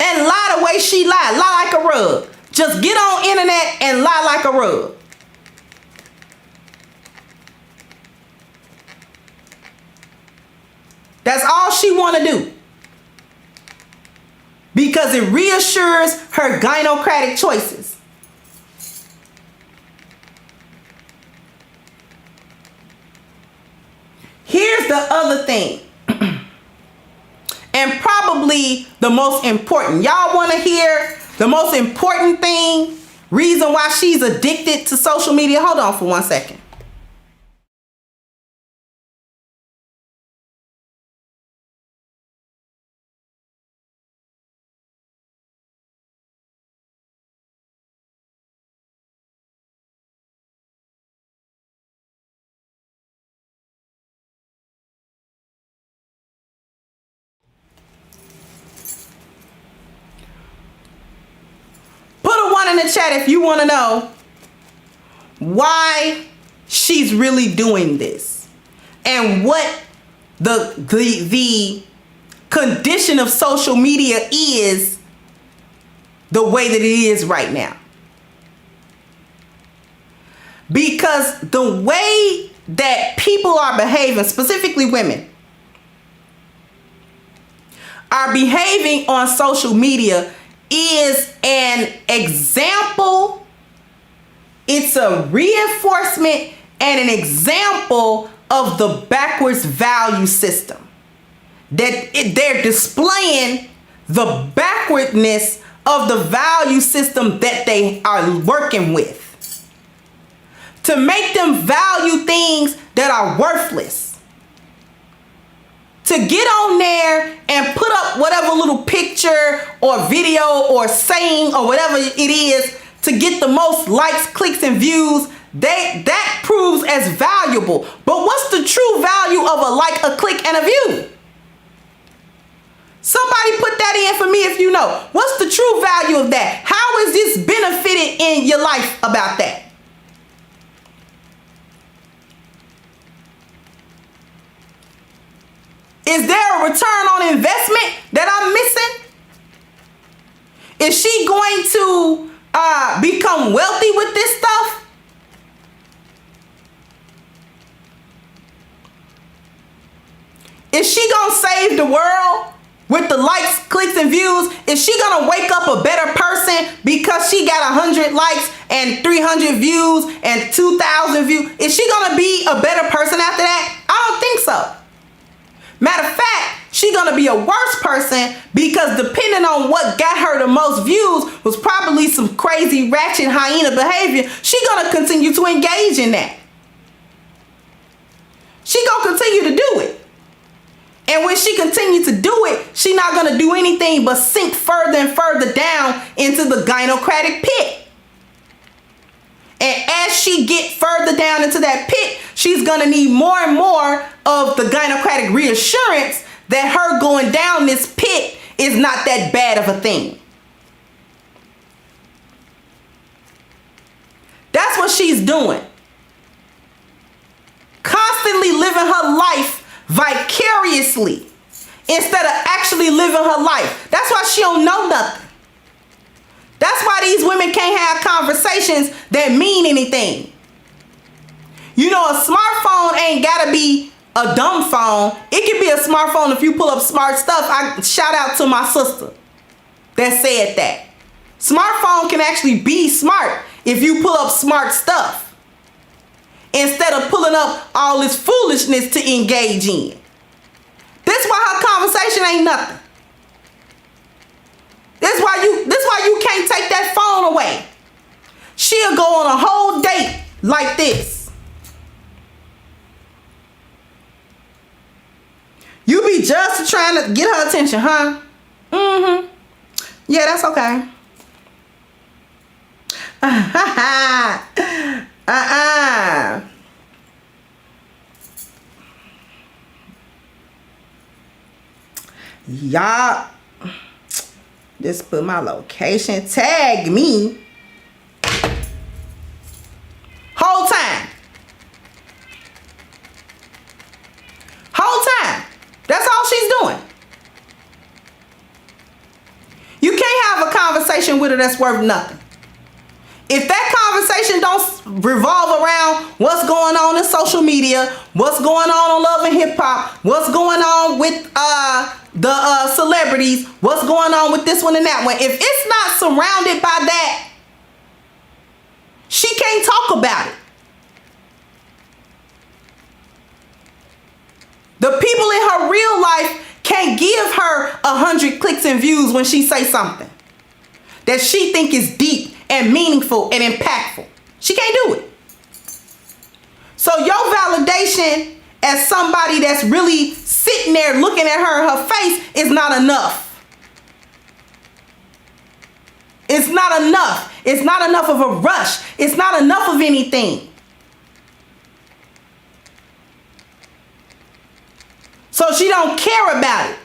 and lie the way she lie like a rug. Just get on internet and lie like a rug. That's all she want to do, because it reassures her gynocratic choices. Here's the other thing, and probably the most important. Y'all want to hear the most important thing, reason why she's addicted to social media? Hold on for 1 second. In the chat if you want to know why she's really doing this, and what the condition of social media is the way that it is right now. Because the way that people are behaving, specifically women, are behaving on social media is an example, it's a reinforcement and an example of the backwards value system. That they're displaying the backwardness of the value system that they are working with, to make them value things that are worthless. To get on there and put up whatever little picture or video or saying or whatever it is to get the most likes, clicks, and views, that proves as valuable. But what's the true value of a like, a click, and a view? Somebody put that in for me if you know. What's the true value of that? How is this benefited in your life about that? Is there a return on investment that I'm missing? Is she going to become wealthy with this stuff? Is she gonna save the world with the likes, clicks, and views, is she gonna wake up a better person because she got 100 likes and 300 views and 2,000 views? Is she gonna be a better person after that? I don't think so. Matter of fact, she gonna be a worse person because depending on what got her the most views was probably some crazy ratchet hyena behavior. She gonna continue to engage in that. She gonna continue to do it. And when she continues to do it, she not gonna do anything but sink further and further down into the gynocratic pit. And as she get further down into that pit, she's gonna need more and more of the gynocratic reassurance that her going down this pit is not that bad of a thing. That's what she's doing. Constantly living her life vicariously instead of actually living her life. That's why she don't know nothing. That's why these women can't have conversations that mean anything. You know, a smartphone ain't gotta be a dumb phone. It can be a smartphone if you pull up smart stuff. I shout out to my sister that said that. Smartphone can actually be smart if you pull up smart stuff instead of pulling up all this foolishness to engage in. This why her conversation ain't nothing. This why you can't take that phone away. She'll go on a whole date like this. You be just trying to get her attention, huh? Mm-hmm. Yeah, that's okay. Y'all just put my location, tag me whole time. That's all she's doing. You can't have a conversation with her that's worth nothing. If that conversation don't revolve around what's going on in social media, what's going on Love and Hip Hop, what's going on with the celebrities, what's going on with this one and that one, if it's not surrounded by that, she can't talk about it. The people in her real life can't give her 100 clicks and views when she say something that she think is deep and meaningful and impactful. She can't do it. So your validation as somebody that's really sitting there looking at her in her face is not enough. It's not enough. It's not enough of a rush. It's not enough of anything. So she don't care about it.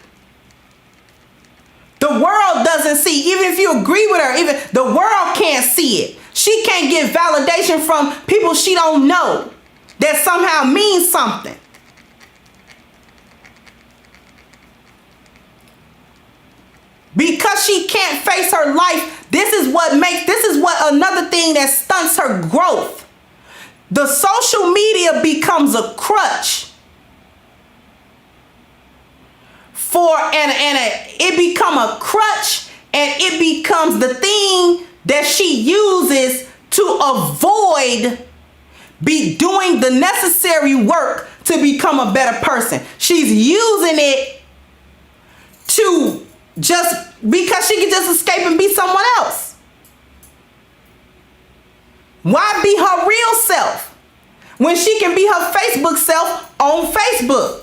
The world doesn't see, even if you agree with her, even the world can't see it. She can't get validation from people she don't know that somehow means something. Because she can't face her life, this is what another thing that stunts her growth. The social media becomes a crutch it become a crutch, and it becomes the thing that she uses to avoid doing the necessary work to become a better person. She's using it to just because she can just escape and be someone else. Why be her real self when she can be her Facebook self on Facebook?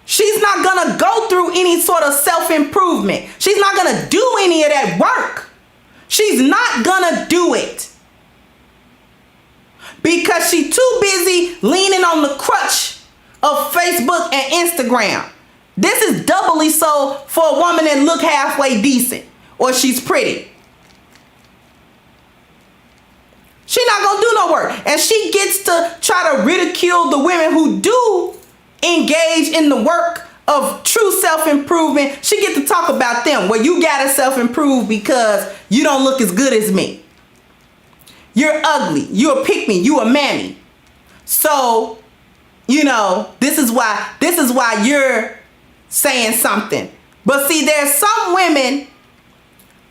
She's not gonna go through any sort of self-improvement. She's not gonna do any of that work. She's not gonna do it because she's too busy leaning on the crutch of Facebook and Instagram. This is doubly so for a woman that look halfway decent or she's pretty. She's not gonna do no work, and she gets to try to ridicule the women who do engage in the work of true self-improvement. She get to talk about them. Well, you gotta self-improve because you don't look as good as me. You're ugly. You're a pick me. You a mammy. So, this is why you're saying something. But see, there's some women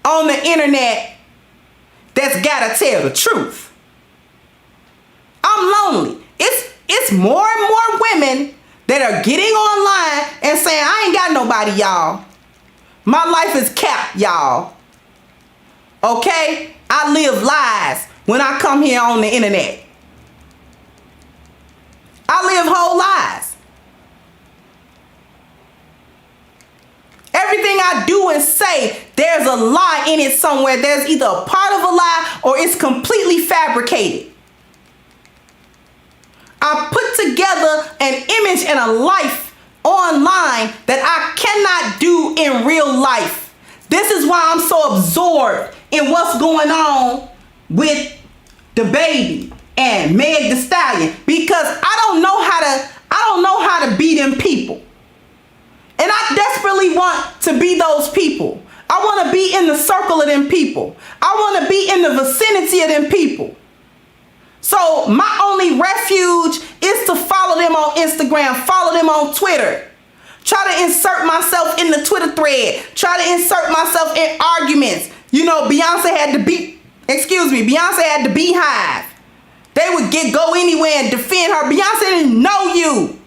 on the internet that's gotta tell the truth. I'm lonely. It's more and more women that are getting online and saying, I ain't got nobody, y'all. My life is capped, y'all. Okay? I live lies when I come here on the internet. I live whole lies. Everything I do and say, there's a lie in it somewhere. There's either a part of a lie or it's completely fabricated. I put together an image and a life online that I cannot do in real life. This is why I'm so absorbed in what's going on with the baby and Meg Thee Stallion, because I don't know how to be them people. And I desperately want to be those people. I want to be in the circle of them people. I want to be in the vicinity of them people. So my only refuge is to follow them on Instagram, follow them on Twitter. Try to insert myself in the Twitter thread. Try to insert myself in arguments. Beyonce had the Beehive. They would go anywhere and defend her. Beyonce didn't know you.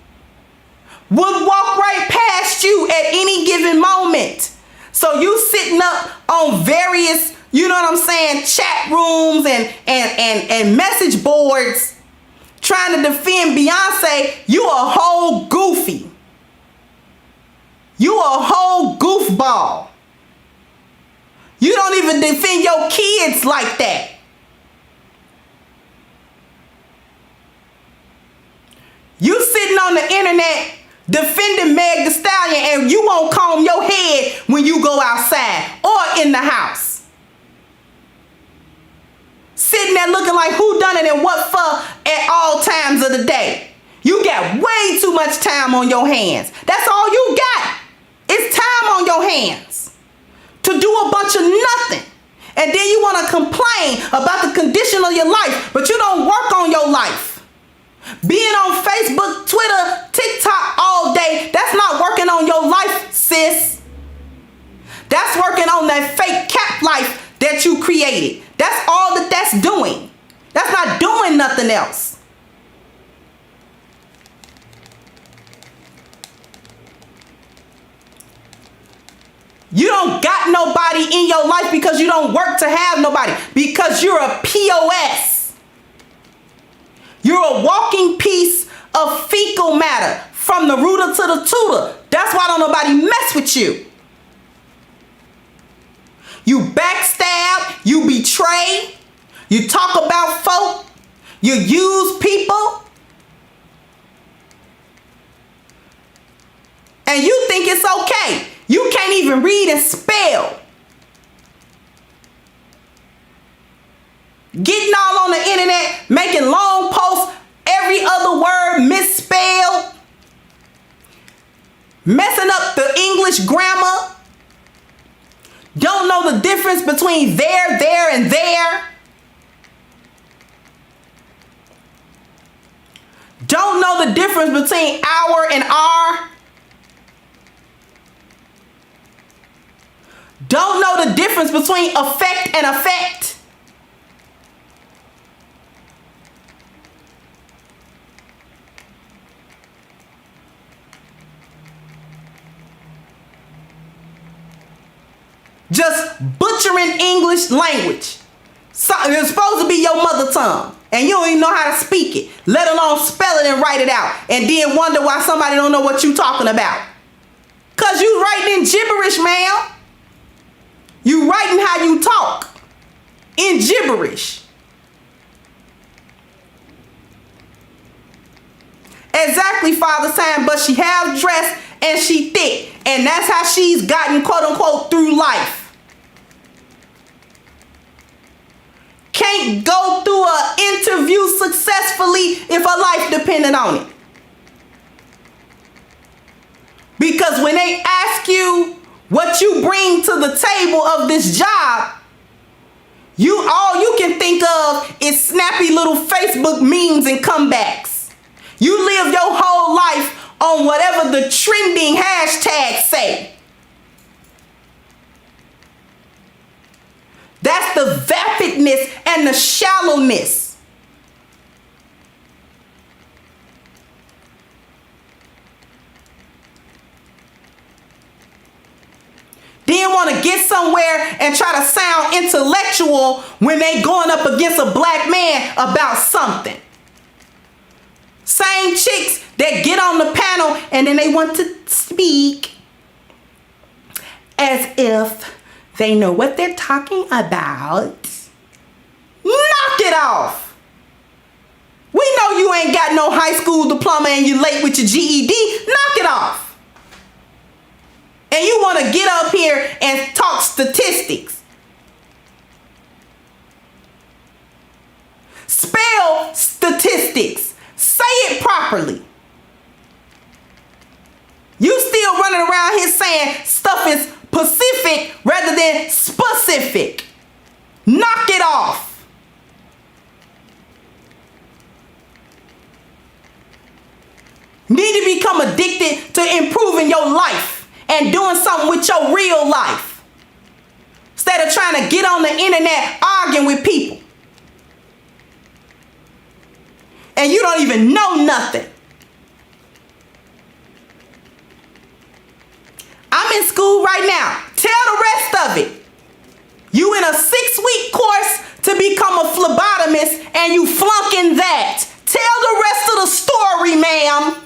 Would walk right past you at any given moment. So you sitting up on various, chat rooms and message boards trying to defend Beyonce, you a whole goofy. You a whole goofball. You don't even defend your kids like that. You sitting on the internet defending Meg Thee Stallion and you won't comb your head when you go outside or in the house. Sitting there looking like who done it and what for at all times of the day. You got way too much time on your hands. That's all you got. It's time on your hands to do a bunch of nothing. And then you want to complain about the condition of your life, but you don't work on your life. Being on Facebook, Twitter, TikTok all day, that's not working on your life, sis. That's working on that fake cap life that you created. That's all that's doing. That's not doing nothing else. You don't got nobody in your life because you don't work to have nobody. Because you're a POS. You're a walking piece of fecal matter from the rooter to the tutor. That's why don't nobody mess with you. You backstab, you betray, you talk about folk, you use people, and you think it's okay. You can't even read and spell. Getting all on the internet, making long posts, every other word misspelled, messing up the English grammar, don't know the difference between there, and there, don't know the difference between hour and are, don't know the difference between effect and effect. Just butchering English language. So, it's supposed to be your mother tongue. And you don't even know how to speak it. Let alone spell it and write it out. And then wonder why somebody don't know what you talking about. Because you writing in gibberish, ma'am. You writing how you talk. In gibberish. Exactly, Father Time, but she half dressed and she thick. And that's how she's gotten, quote unquote, through life. Can't go through an interview successfully if her life depended on it. Because when they ask you what you bring to the table of this job, All you can think of is snappy little Facebook memes and comebacks. You live your whole life on whatever the trending hashtags say. That's the vapidness and the shallowness. Then want to get somewhere and try to sound intellectual when they going up against a black man about something. Same chicks that get on the panel and then they want to speak as if they know what they're talking about. Knock it off. We know you ain't got no high school diploma and you late with your GED. Knock it off. And you want to get up here and talk statistics. Spell statistics. Say it properly. You still running around here saying stuff is specific rather than specific. Knock it off. Need to become addicted to improving your life and doing something with your real life. Instead of trying to get on the internet arguing with people. And you don't even know nothing. I'm in school right now. Tell the rest of it. You in a 6-week course to become a phlebotomist and you flunking that. Tell the rest of the story, ma'am.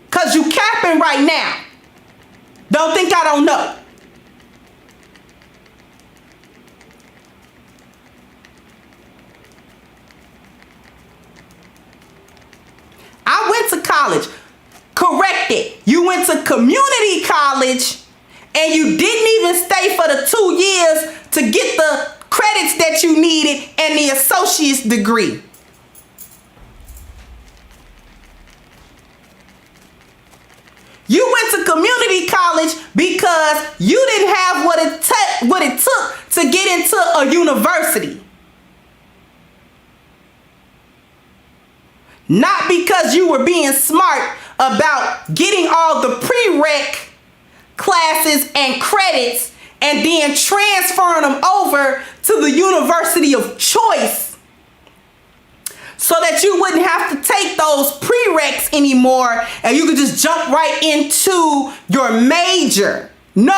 Because you capping right now. Don't think I don't know. I went to college. Correct it. You went to community college and you didn't even stay for the 2 years to get the credits that you needed and the associate's degree. You went to community college because you didn't have what it took to get into a university. Not because you were being smart about getting all the prereq classes and credits and then transferring them over to the university of choice so that you wouldn't have to take those prereqs anymore and you could just jump right into your major. No.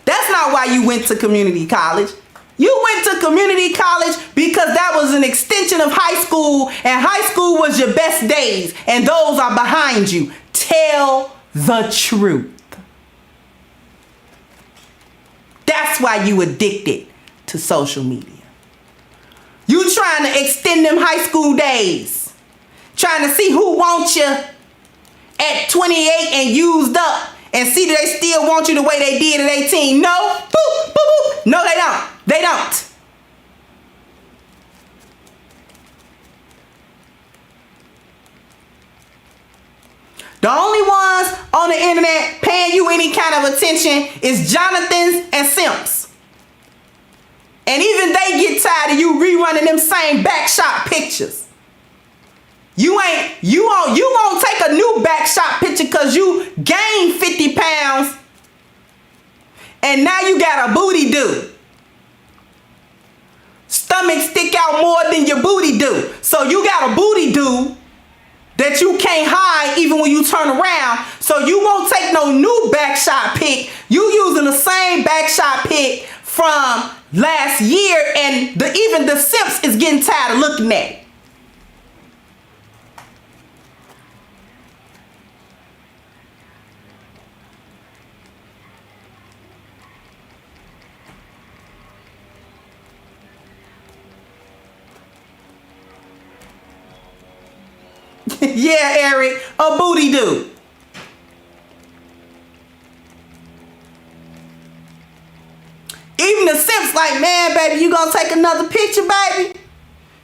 That's not why you went to community college. You went to community college because that was an extension of high school, and high school was your best days, and those are behind you. Tell the truth. That's why you addicted to social media. You trying to extend them high school days. Trying to see who wants you at 28 and used up. And see that they still want you the way they did at 18. No. Boop, boop, boop. No, they don't. They don't. The only ones on the internet paying you any kind of attention is Jonathans and Simps. And even they get tired of you rerunning them same backshot pictures. You won't take a new backshot picture because you gained 50 pounds and now you got a booty do. Stomach stick out more than your booty do. So you got a booty do that you can't hide even when you turn around. So you won't take no new backshot pic. You using the same backshot pic from last year, and even the Simps is getting tired of looking at it. Yeah, Eric, a booty do. Even the Simps like, man, baby, you gonna take another picture, baby?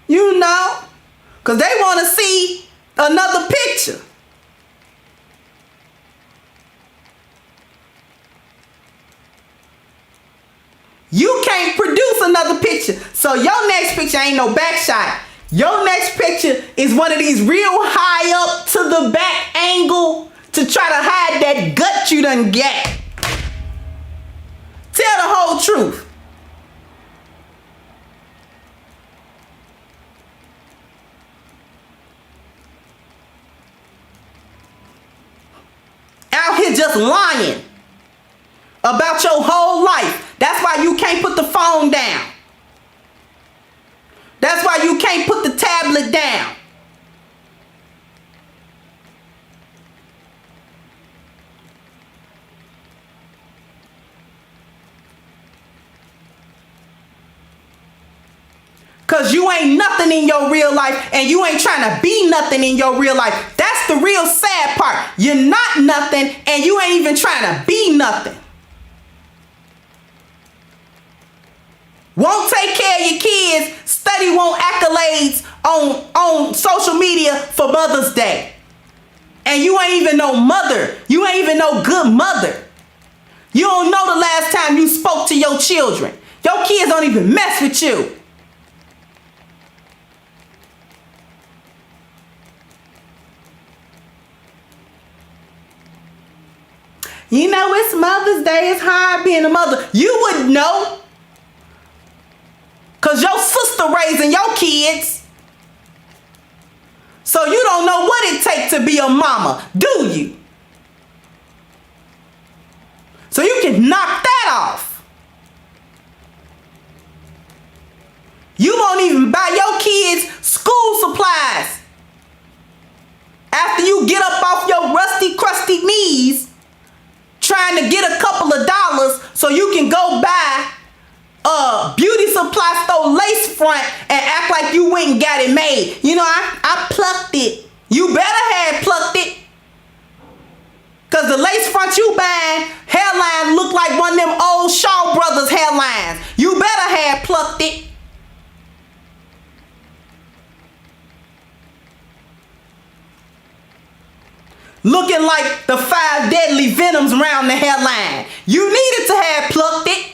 You know, because they want to see another picture. can't produce another picture. So your next picture ain't no back shot. Your next picture is one of these real high up to the back angle to try to hide that gut you done got. Tell the whole truth. Out here just lying about your whole life. That's why you can't put the phone down. That's why you can't put the tablet down. Because you ain't nothing in your real life and you ain't trying to be nothing in your real life. That's the real sad part. You're not nothing and you ain't even trying to be nothing. Won't take care of your kids, study want accolades on social media for Mother's Day. And you ain't even no mother. You ain't even no good mother. You don't know the last time you spoke to your children. Your kids don't even mess with you. You know, it's Mother's Day. It's hard being a mother. You wouldn't know. Because your sister raising your kids. So you don't know what it takes to be a mama, do you? So you can knock that off. You won't even buy your kids school supplies. After you get up off your rusty, crusty knees, trying to get a couple of dollars so you can go buy a beauty supply store lace front and act like you went and got it made. You know, I plucked it. You better have plucked it. Because the lace front you buying, hairline look like one of them old Shaw Brothers hairlines. You better have plucked it. Looking like the 5 deadly venoms around the hairline. You needed to have plucked it.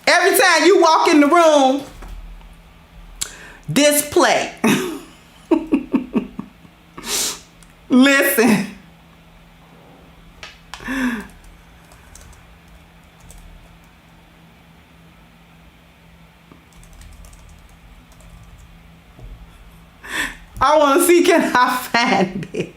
Every time you walk in the room, display. Listen. I want to see, can I find it?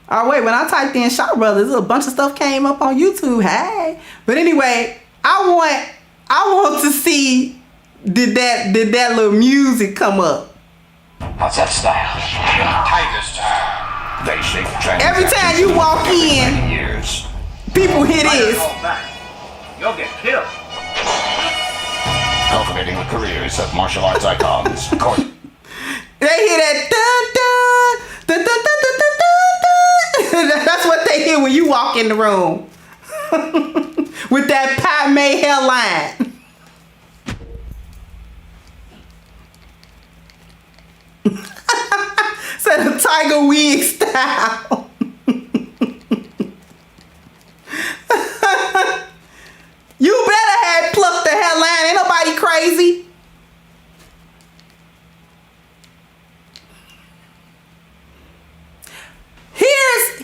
Oh wait, when I typed in Shaw Brothers, a bunch of stuff came up on YouTube. Hey, but anyway, I want to see did that little music come up? What's that style? Tiger style. They shape every time you walk in. Years. People hear this. You'll get killed. Cultivating the careers of martial arts icons. They hear that dun dun dun dun dun dun dun dun. That's what they hear when you walk in the room with that pie made hairline. Said a tiger wig style. You better have plucked the hairline. Ain't nobody crazy.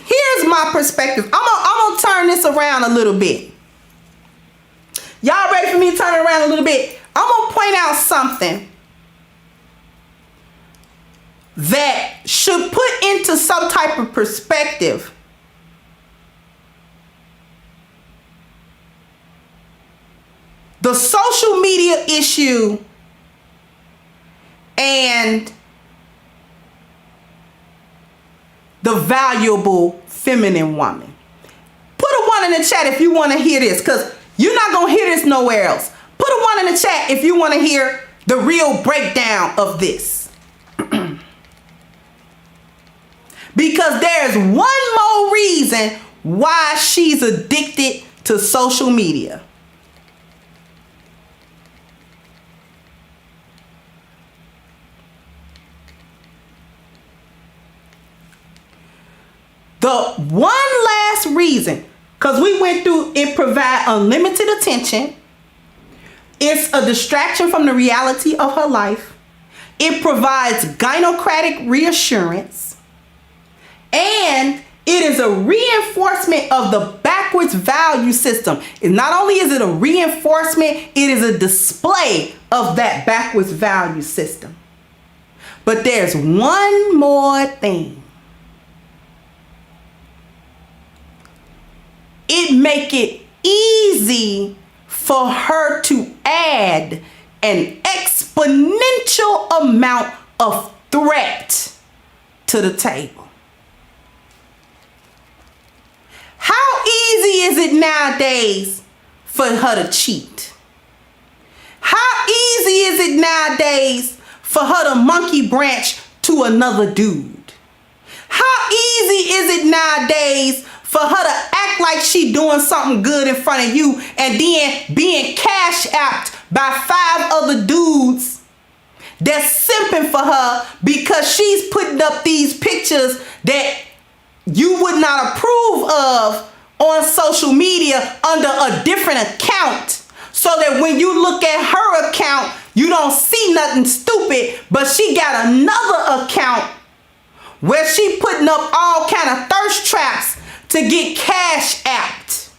Here's my perspective. I'm gonna turn this around a little bit. Y'all ready for me to turn it around a little bit? I'm gonna point out something that should put into some type of perspective the social media issue and the valuable feminine woman. Put a 1 in the chat if you want to hear this, because you're not going to hear this nowhere else. Put a 1 in the chat if you want to hear the real breakdown of this. Because there's one more reason why she's addicted to social media. The one last reason, because we went through it, provide unlimited attention. It's a distraction from the reality of her life. It provides gynocratic reassurance. And it is a reinforcement of the backwards value system. And not only is it a reinforcement, it is a display of that backwards value system. But there's one more thing. It make it easy for her to add an exponential amount of threat to the table. How easy is it nowadays for her to cheat? How easy is it nowadays for her to monkey branch to another dude? How easy is it nowadays for her to act like she doing something good in front of you and then being cash apped by 5 other dudes that's simping for her because she's putting up these pictures that you would not approve of on social media under a different account, so that when you look at her account, you don't see nothing stupid, but she got another account where she putting up all kind of thirst traps to get cash apped.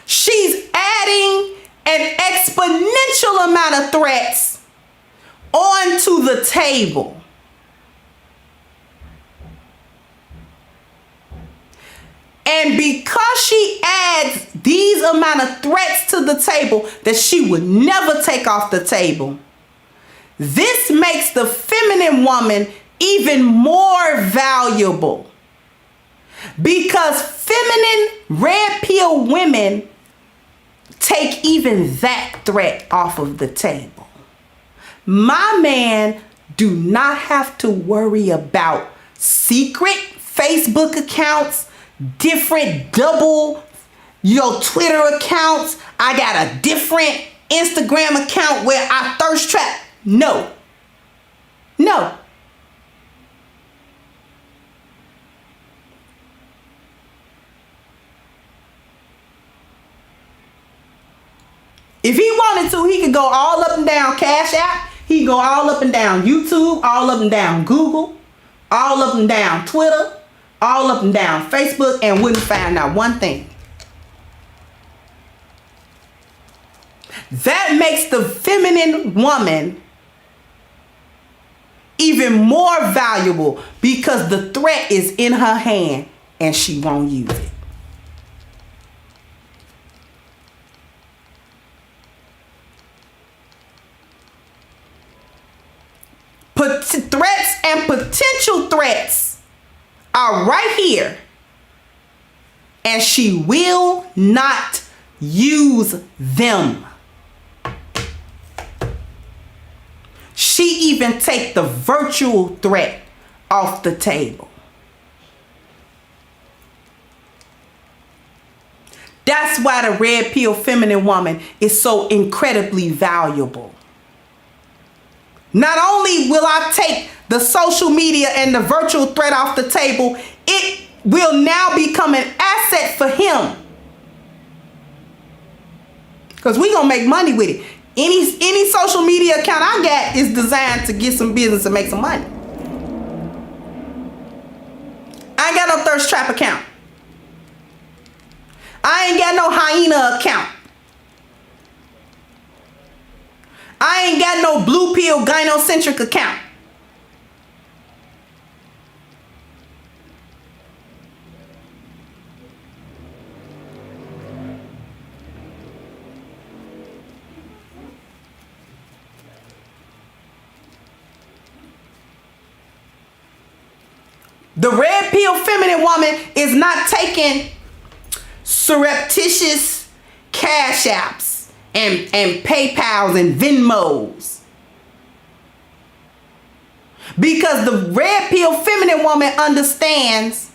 She's adding an exponential amount of threats onto the table. And because she adds these amount of threats to the table that she would never take off the table, this makes the feminine woman even more valuable. Because feminine red pill women take even that threat off of the table. My man do not have to worry about secret Facebook accounts, different double Twitter accounts. I got a different Instagram account where I thirst trap. No. If he wanted to, he could go all up and down Cash App. He could go all up and down YouTube, all up and down Google, all up and down Twitter, all up and down Facebook, and wouldn't find out one thing. That makes the feminine woman even more valuable because the threat is in her hand and she won't use it. Threats and potential threats are right here, and she will not use them. She even take the virtual threat off the table. That's why the red pill feminine woman is so incredibly valuable. Not only will I take the social media and the virtual threat off the table, it will now become an asset for him. Because we're going to make money with it. Any social media account I got is designed to get some business and make some money. I ain't got no thirst trap account. I ain't got no hyena account. I ain't got no blue pill gynocentric account. The red pill feminine woman is not taking surreptitious cash apps and PayPals and Venmos. Because the red pill feminine woman understands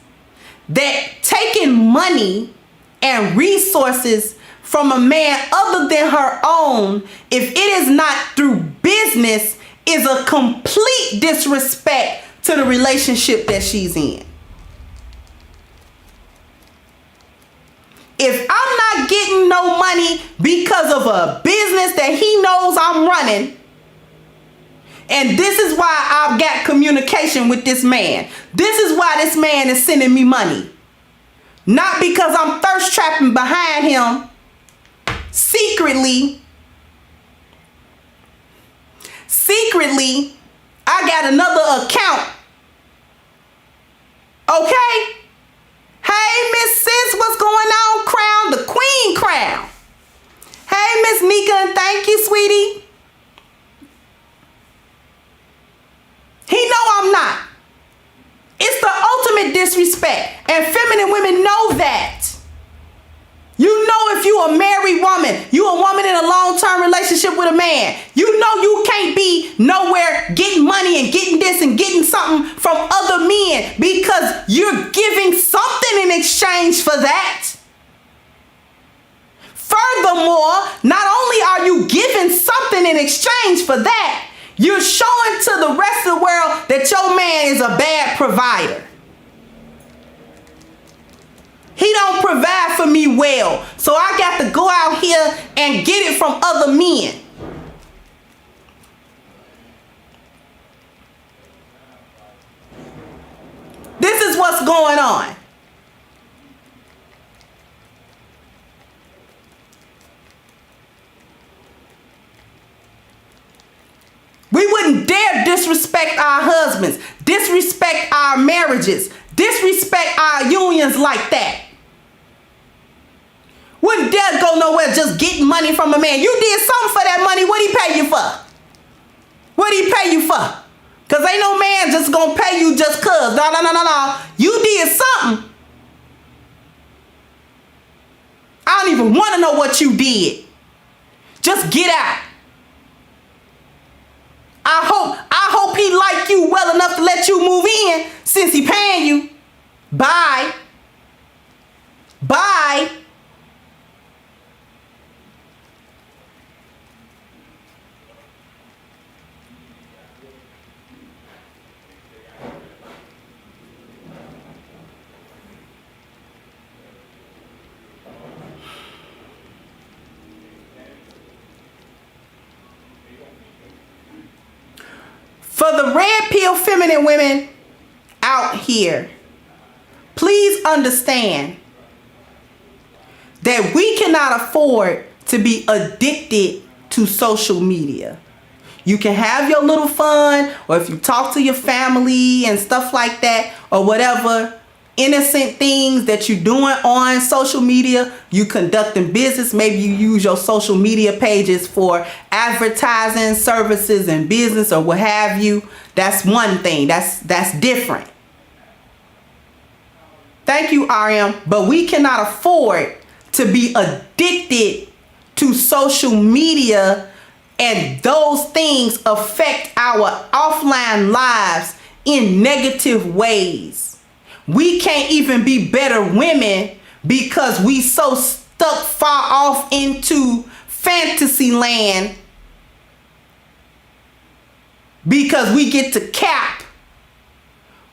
that taking money and resources from a man other than her own, if it is not through business, is a complete disrespect to the relationship that she's in. If I'm not getting no money because of a business that he knows I'm running, and this is why I've got communication with this man. This is why this man is sending me money. Not because I'm thirst trapping behind him secretly. I got another account. Okay? Hey, Miss Sis, what's going on, Crown? The Queen Crown. Hey, Miss Nika, and thank you, sweetie. He know I'm not. It's the ultimate disrespect. And feminine women know that. You know, if you a married woman, you a woman in a long-term relationship with a man, you know you can't be nowhere getting money and getting this and getting something from other men because you're giving something in exchange for that. Furthermore, not only are you giving something in exchange for that, you're showing to the rest of the world that your man is a bad provider. He don't provide for me well, so I got to go out here and get it from other men. This is what's going on. We wouldn't dare disrespect our husbands, disrespect our marriages, disrespect our unions like that. Wouldn't dare go nowhere just getting money from a man. You did something for that money. What'd he pay you for? What'd he pay you for? Because ain't no man just gonna pay you just cause. No. You did something. I don't even want to know what you did. Just get out. I hope he like you well enough to let you move in since he paying you. Bye. Bye. For the red pill feminine women out here, please understand that we cannot afford to be addicted to social media. You can have your little fun, or if you talk to your family and stuff like that, or whatever innocent things that you're doing on social media, you conducting business, maybe you use your social media pages for advertising services and business or what have you. That's one thing. That's different. Thank you, RM. But we cannot afford to be addicted to social media, and those things affect our offline lives in negative ways. We can't even be better women because we so stuck far off into fantasy land because we get to cap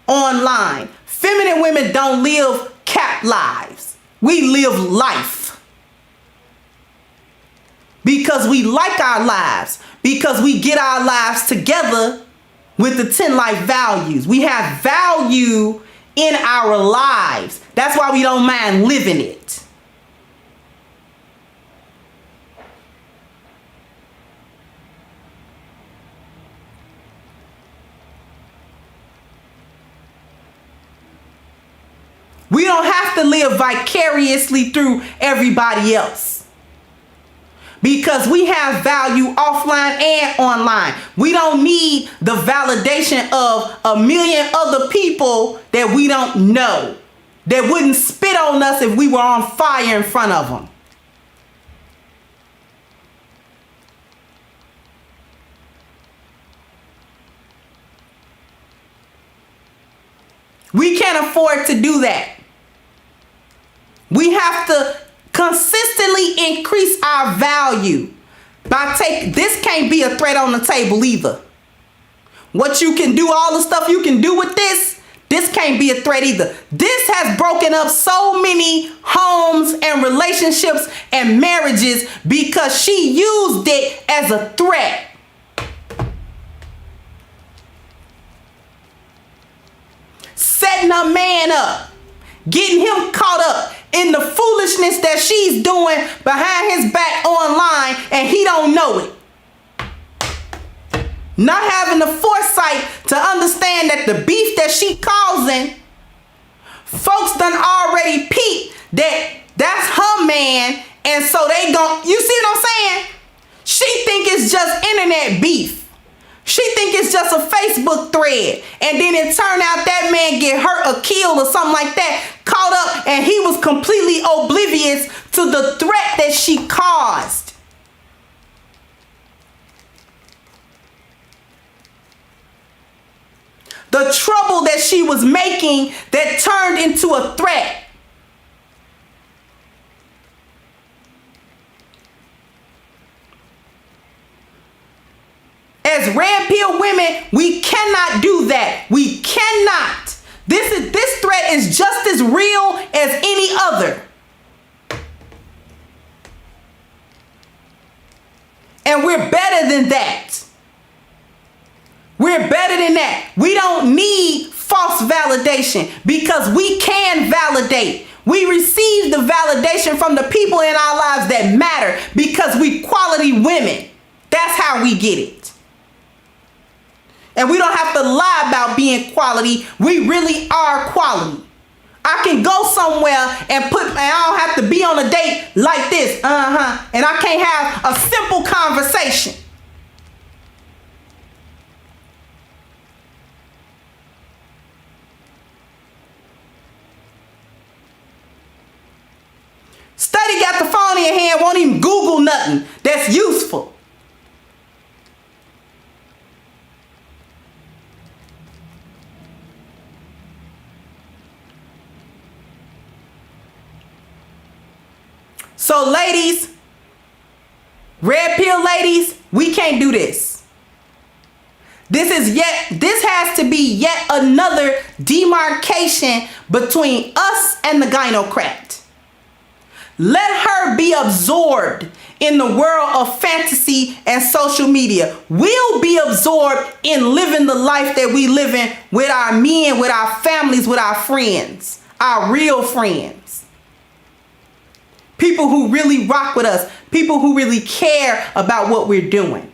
online. Feminine women don't live cap lives. We live life because we like our lives, because we get our lives together with the 10 life values. We have value in our lives. That's why we don't mind living it. We don't have to live vicariously through everybody else, because we have value offline and online. We don't need the validation of a million other people that we don't know, that wouldn't spit on us if we were on fire in front of them. We can't afford to do that. We have to Consistently increase our value by this can't be a threat on the table either. What you can do, all the stuff you can do with this can't be a threat either. This has broken up so many homes and relationships and marriages because she used it as a threat. Setting a man up, getting him caught up in the foolishness that she's doing behind his back online, and he don't know it. Not having the foresight to understand that the beef that she causing, folks done already peeped that that's her man, and so they gon', you see what I'm saying? She think it's just internet beef. She think it's just a Facebook thread, and then it turned out that man get hurt or killed or something like that, caught up, and he was completely oblivious to the threat that she caused. The trouble that she was making that turned into a threat. As red pill women, we cannot do that. We cannot. This threat is just as real as any other. And we're better than that. We're better than that. We don't need false validation because we can validate. We receive the validation from the people in our lives that matter because we quality women. That's how we get it. And we don't have to lie about being quality. We really are quality. I can go somewhere and I don't have to be on a date like this. And I can't have a simple conversation. Study got the phone in your hand, won't even Google nothing that's useful. So ladies, red pill ladies, we can't do this. This has to be yet another demarcation between us and the gynocrat. Let her be absorbed in the world of fantasy and social media. We'll be absorbed in living the life that we live in with our men, with our families, with our friends, our real friends. People who really rock with us. People who really care about what we're doing.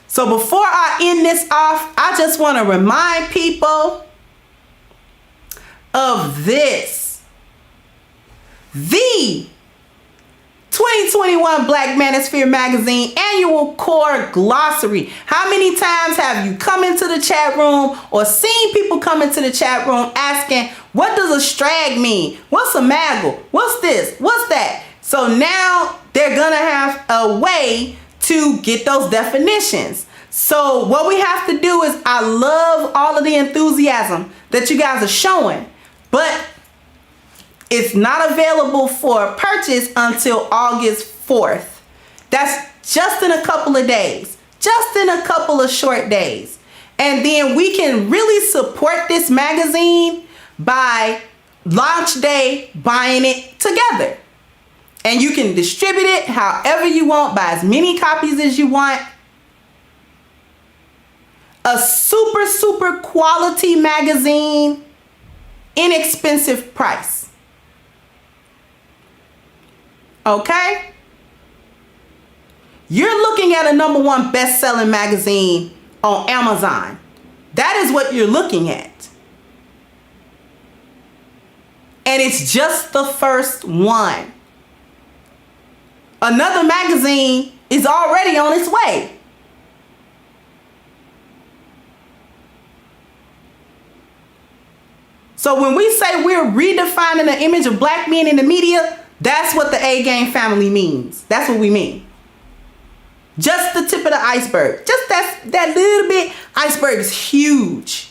So before I end this off, I just want to remind people of this. The 2021 Black Manosphere Magazine Annual Core Glossary. How many times have you come into the chat room or seen people come into the chat room asking, what does a strag mean? What's a maggle? What's this? What's that? So now they're going to have a way to get those definitions. So what we have to do is, I love all of the enthusiasm that you guys are showing, but it's not available for purchase until August 4th. That's just in a couple of days, just in a couple of short days. And then we can really support this magazine by launch day buying it together. And you can distribute it however you want, buy as many copies as you want. A super, super quality magazine, inexpensive price. Okay? You're looking at a #1 best-selling magazine on Amazon. That is what you're looking at. And it's just the first one. Another magazine is already on its way. So when we say we're redefining the image of black men in the media, that's what the A-Game family means. That's what we mean. Just the tip of the iceberg. Just that little bit. Iceberg is huge.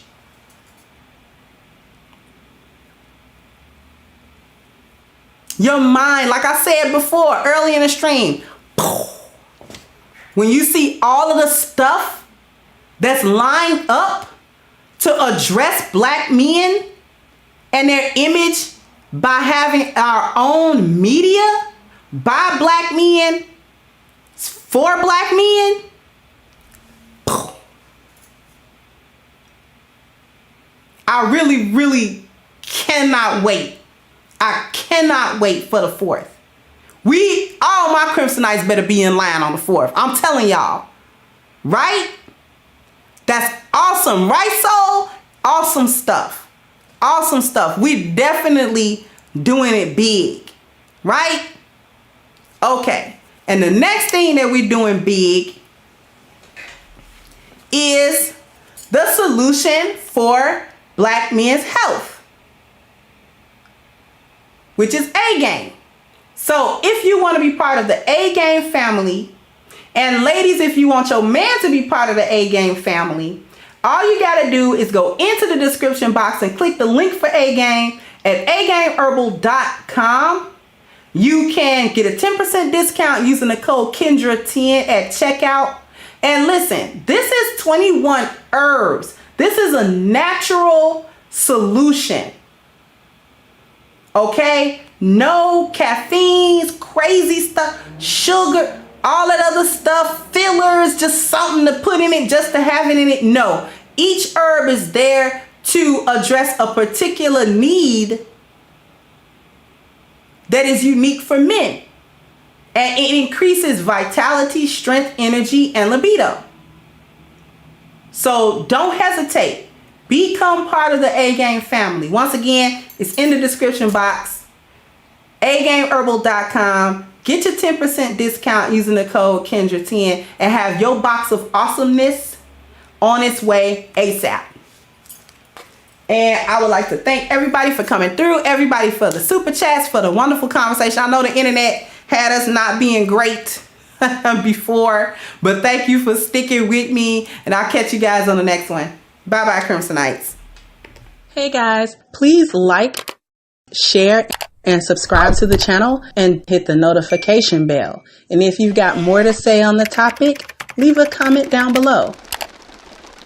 Your mind, like I said before, early in the stream, when you see all of the stuff that's lined up to address black men and their image by having our own media by black men, for black men, I really, really cannot wait. I cannot wait for the 4th. All my Crimsonites better be in line on the 4th. I'm telling y'all. Right? That's awesome. Right, Soul? Awesome stuff. Awesome stuff. We definitely doing it big. Right? Okay. And the next thing that we're doing big is the solution for black men's health, which is A-Game. So if you want to be part of the A-Game family, and ladies, if you want your man to be part of the A-Game family, all you got to do is go into the description box and click the link for A-Game at agameherbal.com. You can get a 10% discount using the code Kendra10 at checkout. And listen, this is 21 herbs. This is a natural solution. Okay? No caffeines, crazy stuff, sugar, all that other stuff, fillers, just something to put in it just to have it in it. No. Each herb is there to address a particular need that is unique for men. And it increases vitality, strength, energy, and libido. So don't hesitate. Become part of the A-Game family. Once again, it's in the description box. agameherbal.com. Get your 10% discount using the code Kendra10 and have your box of awesomeness on its way ASAP. And I would like to thank everybody for coming through, everybody for the super chats, for the wonderful conversation. I know the internet had us not being great before, but thank you for sticking with me, and I'll catch you guys on the next one. Bye-bye, Crimsonites. Hey guys, please like, share, and subscribe to the channel and hit the notification bell. And if you've got more to say on the topic, leave a comment down below.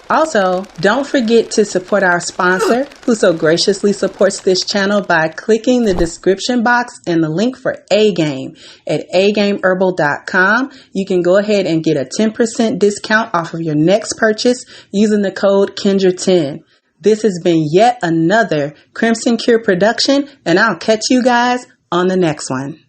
Also, don't forget to support our sponsor, who so graciously supports this channel by clicking the description box and the link for A-Game at agameherbal.com. You can go ahead and get a 10% discount off of your next purchase using the code Kendra10. This has been yet another Crimson Cure production, and I'll catch you guys on the next one.